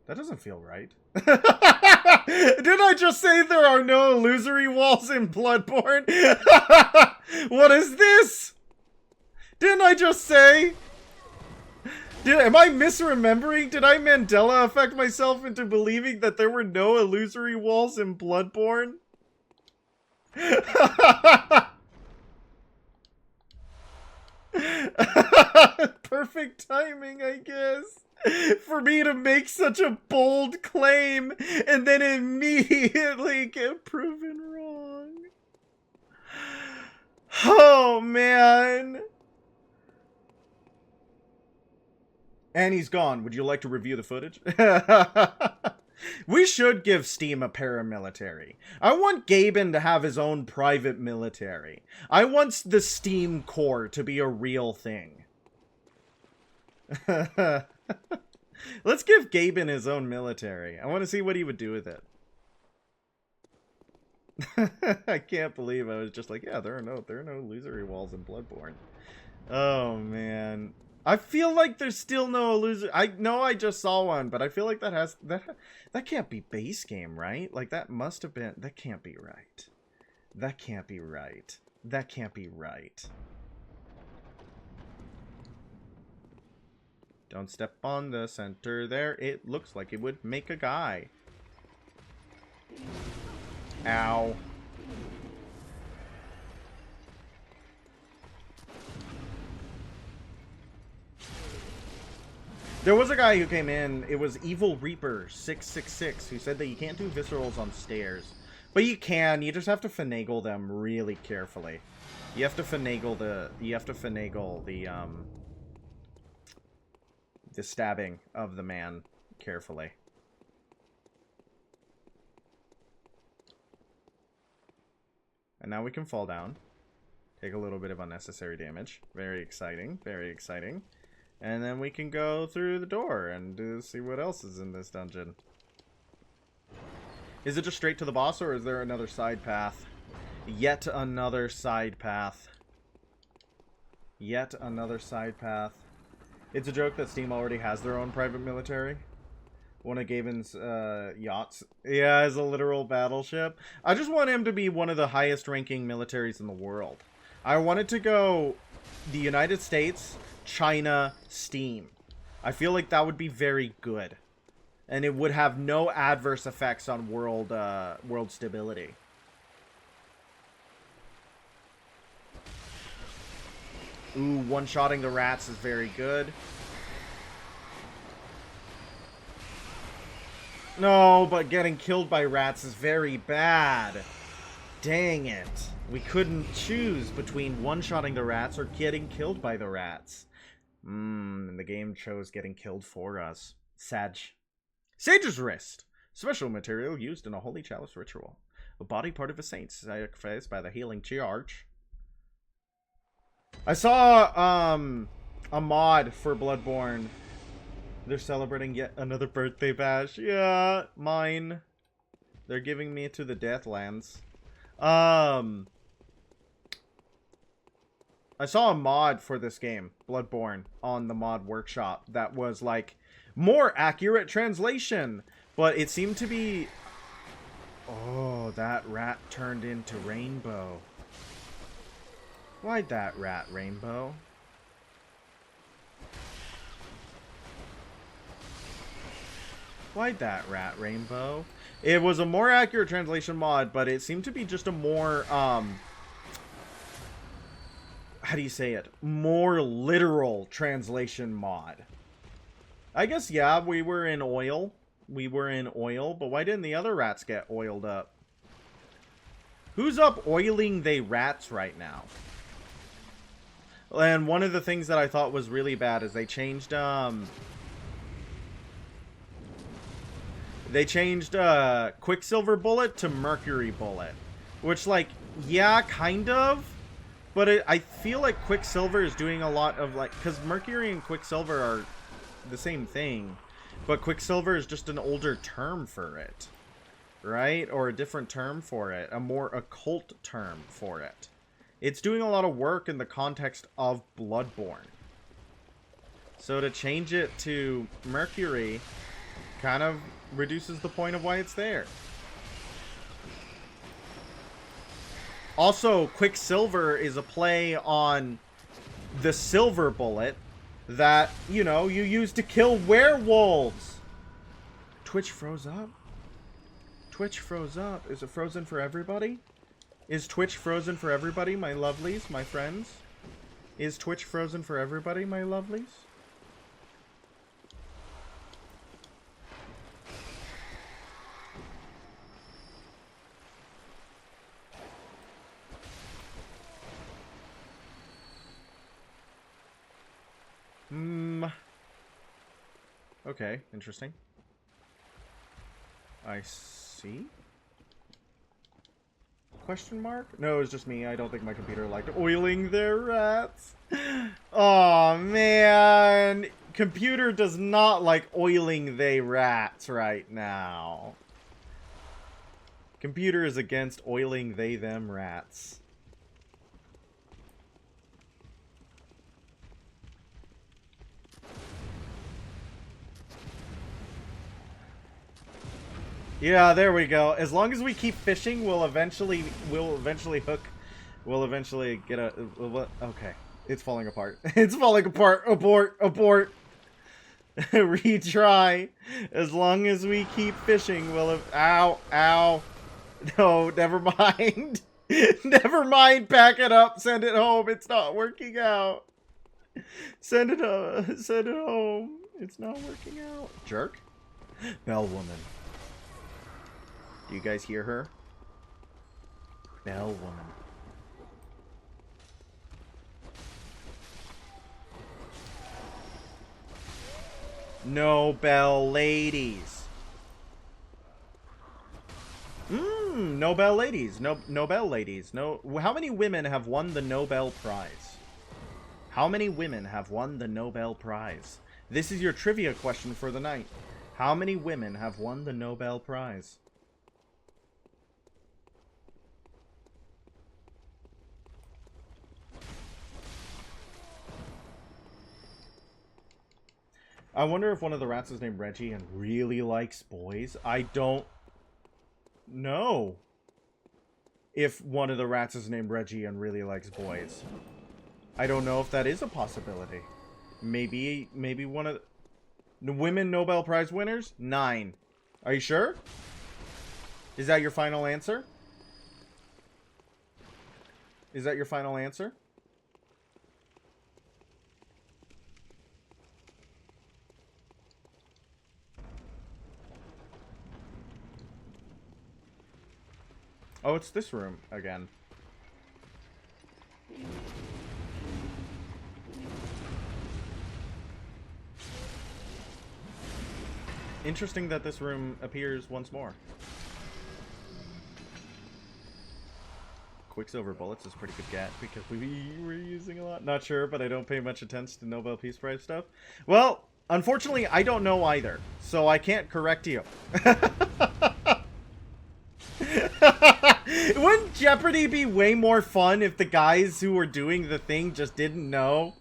That doesn't feel right. Didn't I just say there are no illusory walls in Bloodborne? What is this? Didn't I just say? Am I misremembering? Did I Mandela affect myself into believing that there were no illusory walls in Bloodborne? Perfect timing, I guess. For me to make such a bold claim and then immediately get proven wrong. Oh, man. And he's gone. Would you like to review the footage? We should give Steam a paramilitary. I want Gaben to have his own private military. I want the Steam Corps to be a real thing. Let's give Gaben his own military. I want to see what he would do with it. I can't believe I was just like, yeah, there are no illusory walls in Bloodborne. Oh man, I feel like there's still no illusory. I know I just saw one, but I feel like that can't be base game, right? Like that must have been. That can't be right. That can't be right. That can't be right. Don't step on the center there. It looks like it would make a guy. Ow. There was a guy who came in. It was Evil Reaper 666 who said that you can't do viscerals on stairs. But you can. You just have to finagle them really carefully. You have to finagle the stabbing of the man carefully. And now we can fall down. Take a little bit of unnecessary damage. Very exciting. Very exciting. And then we can go through the door and see what else is in this dungeon. Is it just straight to the boss, or is there another side path? Yet another side path. Yet another side path. It's a joke that Steam already has their own private military. One of Gaben's yachts. Yeah, is a literal battleship. I just want him to be one of the highest ranking militaries in the world. I want it to go the United States, China, Steam. I feel like that would be very good. And it would have no adverse effects on world stability. Ooh, one-shotting the rats is very good. No, but getting killed by rats is very bad. Dang it. We couldn't choose between one-shotting the rats or getting killed by the rats. And the game chose getting killed for us. Sage's Wrist. Special material used in a Holy Chalice ritual. A body part of a saint sacrificed by the healing charge. I saw a mod for Bloodborne. They're celebrating yet another birthday bash. Yeah, mine. They're giving me to the Deathlands. I saw a mod for this game, Bloodborne, on the mod workshop that was like more accurate translation, But it seemed to be... Oh, that rat turned into Rainbow. Why'd that rat Rainbow? Why'd that rat Rainbow? It was a more accurate translation mod, but it seemed to be just a more, how do you say it? More literal translation mod. I guess, yeah, we were in oil. We were in oil, but why didn't the other rats get oiled up? Who's up oiling they rats right now? And one of the things that I thought was really bad is they changed Quicksilver Bullet to Mercury Bullet. Which, like, yeah, kind of. But I feel like Quicksilver is doing a lot of, like... Because Mercury and Quicksilver are the same thing. But Quicksilver is just an older term for it. Right? Or a different term for it. A more occult term for it. It's doing a lot of work in the context of Bloodborne. So to change it to Mercury kind of reduces the point of why it's there. Also, Quicksilver is a play on the silver bullet that, you know, you use to kill werewolves. Twitch froze up? Twitch froze up. Is it frozen for everybody? Is Twitch frozen for everybody, my lovelies, my friends? Is Twitch frozen for everybody, my lovelies? Okay, interesting. I see. Question mark? No, it's just me. I don't think my computer liked oiling their rats. Oh man. Computer does not like oiling they rats right now. Computer is against oiling they them rats. Yeah, there we go. As long as we keep fishing, we'll eventually hook. We'll eventually get a... Okay. It's falling apart. It's falling apart. Abort. Abort. Retry. As long as we keep fishing, we'll... Ow. Ow. No, never mind. Never mind. Pack it up. Send it home. It's not working out. Send it home. It's not working out. Jerk. Bell woman. Do you guys hear her? Bell woman. No bell ladies. Nobel ladies. Nobel ladies. No. How many women have won the Nobel Prize? How many women have won the Nobel Prize? This is your trivia question for the night. How many women have won the Nobel Prize? I wonder if one of the rats is named Reggie and really likes boys. I don't know if one of the rats is named Reggie and really likes boys. I don't know if that is a possibility. Maybe one of the women Nobel Prize winners? 9. Are you sure? Is that your final answer? Is that your final answer? Oh, it's this room again. Interesting that this room appears once more. Quicksilver bullets is pretty good get because we were using a lot. Not sure, but I don't pay much attention to Nobel Peace Prize stuff. Well, unfortunately, I don't know either, so I can't correct you. Wouldn't Jeopardy be way more fun if the guys who were doing the thing just didn't know?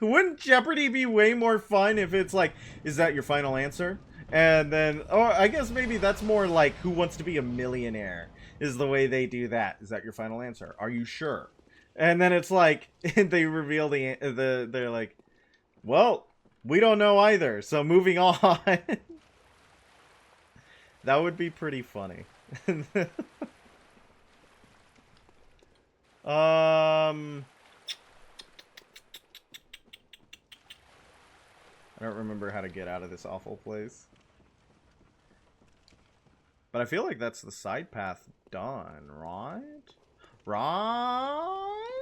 Wouldn't Jeopardy be way more fun if it's like, is that your final answer? And then, or I guess maybe that's more like Who Wants to Be a Millionaire is the way they do that. Is that your final answer? Are you sure? And then it's like, they reveal they're like, well, we don't know either, so moving on. That would be pretty funny. I don't remember how to get out of this awful place. But I feel like that's the side path done, right? Right?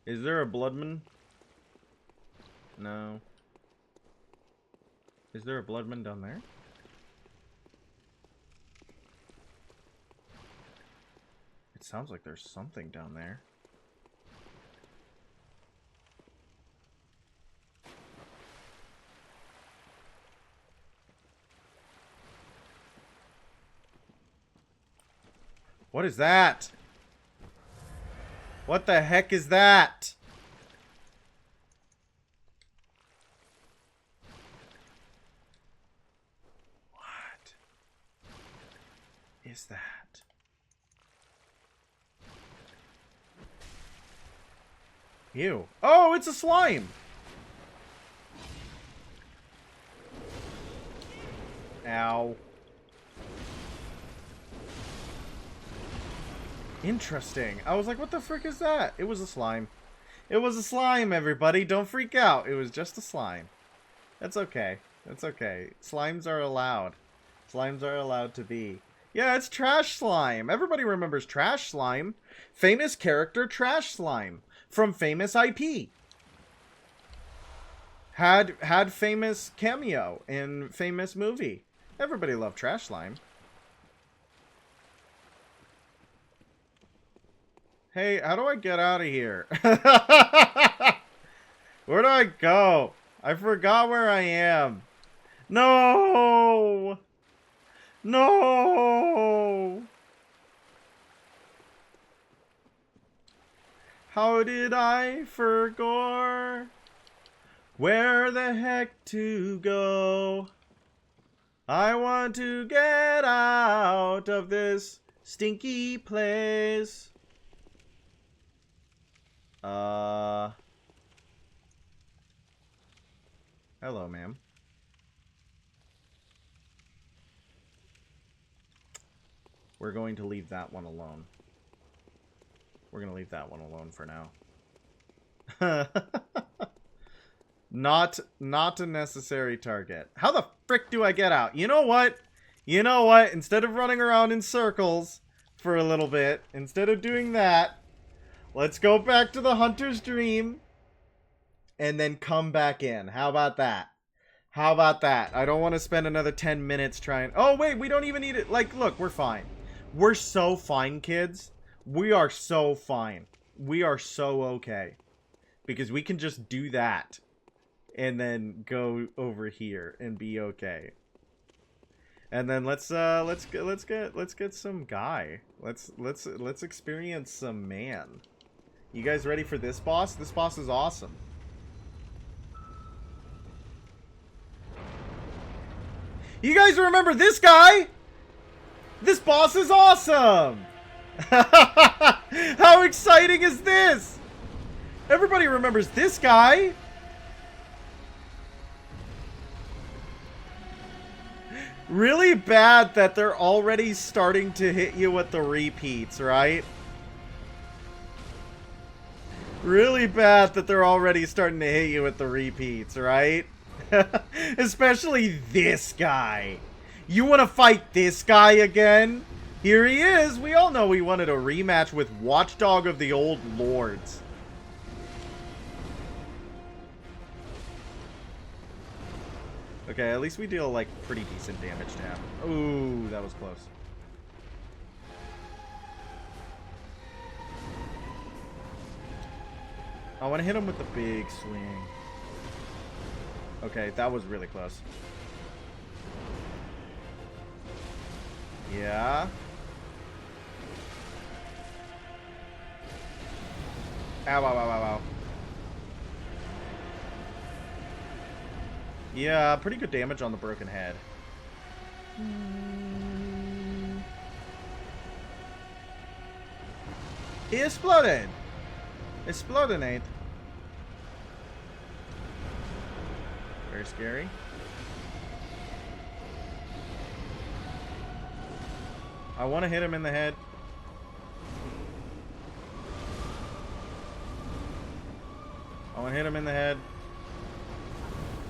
Is there a Bloodman? No. Is there a Bloodman down there? It sounds like there's something down there. What is that? What the heck is that? What is that? Ew. Oh, it's a slime! Ow. Interesting. I was like, what the frick is that? It was a slime. It was a slime, everybody. Don't freak out. It was just a slime. That's okay. That's okay. Slimes are allowed. Slimes are allowed to be. Yeah, it's Trash Slime. Everybody remembers Trash Slime. Famous character Trash Slime from famous IP. Had famous cameo in famous movie. Everybody loved Trash Slime. Hey, how do I get out of here? Where do I go? I forgot where I am. No! No! How did I forget where the heck to go? I want to get out of this stinky place. Hello, ma'am. We're going to leave that one alone. We're going to leave that one alone for now. Not a necessary target. How the frick do I get out? You know what? You know what? Instead of running around in circles for a little bit, instead of doing that, let's go back to the Hunter's Dream and then come back in. How about that? How about that? I don't want to spend another 10 minutes trying... Oh, wait, we don't even need it. Like, look, we're fine. We're so fine, kids. We are so fine. We are so okay. Because we can just do that. And then go over here and be okay. And then let's get some guy. Let's experience some man. You guys ready for this boss? This boss is awesome. You guys remember this guy? This boss is awesome! How exciting is this? Everybody remembers this guy. Really bad that they're already starting to hit you with the repeats, right? Really bad that they're already starting to hit you with the repeats, right? Especially this guy. You want to fight this guy again? Here he is. We all know he wanted a rematch with Watchdog of the Old Lords. Okay, at least we deal, like, pretty decent damage to him. Ooh, that was close. I want to hit him with the big swing. Okay, that was really close. Yeah. Ow, ow, ow, ow, ow. Yeah, pretty good damage on the broken head. He exploded! Explodinate. Very scary. I want to hit him in the head. I want to hit him in the head.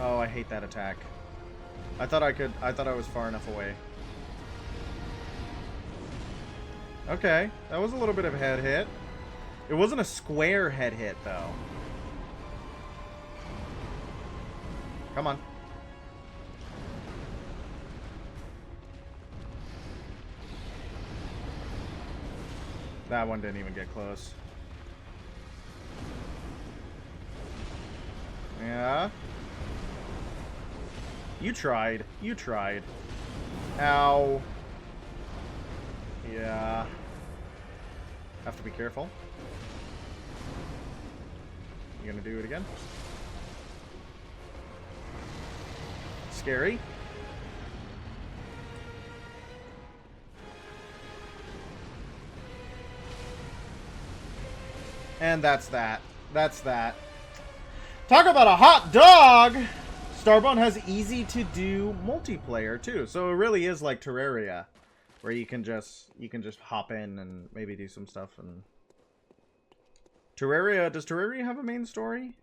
Oh, I hate that attack. I thought I was far enough away. Okay, that was a little bit of a head hit. It wasn't a square head hit, though. Come on. That one didn't even get close. Yeah. You tried. You tried. Ow. Yeah. Have to be careful. You gonna do it again? Scary. And that's that. That's that. Talk about a hot dog! Starbone has easy to do multiplayer too, so it really is like Terraria, where you can just hop in and maybe do some stuff. And Terraria, does Terraria have a main story?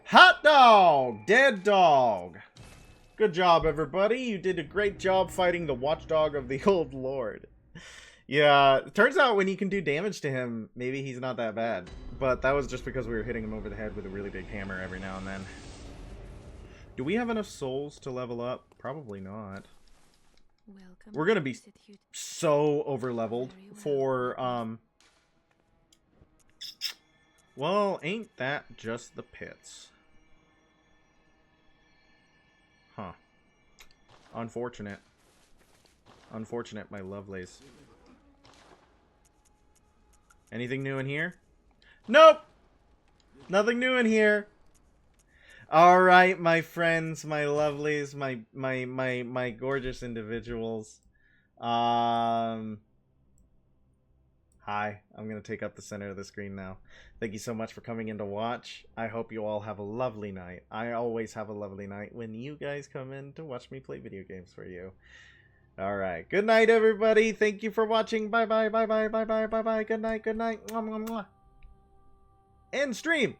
Hot dog, dead dog. Good job, everybody. You did a great job fighting the watchdog of the old lord. Yeah, it turns out when you can do damage to him, maybe he's not that bad. But that was just because we were hitting him over the head with a really big hammer every now and then. Do we have enough souls to level up? Probably not. Welcome. We're gonna be so over-leveled for, well, ain't that just the pits? Huh. Unfortunate. Unfortunate, my lovelies. Anything new in here? Nope! Nothing new in here. Alright, my friends, my lovelies, my gorgeous individuals. Hi, I'm gonna take up the center of the screen now. Thank you so much for coming in to watch. I hope you all have a lovely night. I always have a lovely night when you guys come in to watch me play video games for you. Alright, good night, everybody. Thank you for watching. Bye-bye, bye-bye, bye-bye, bye-bye. Good night, good night. Mwah, mwah, mwah. End stream!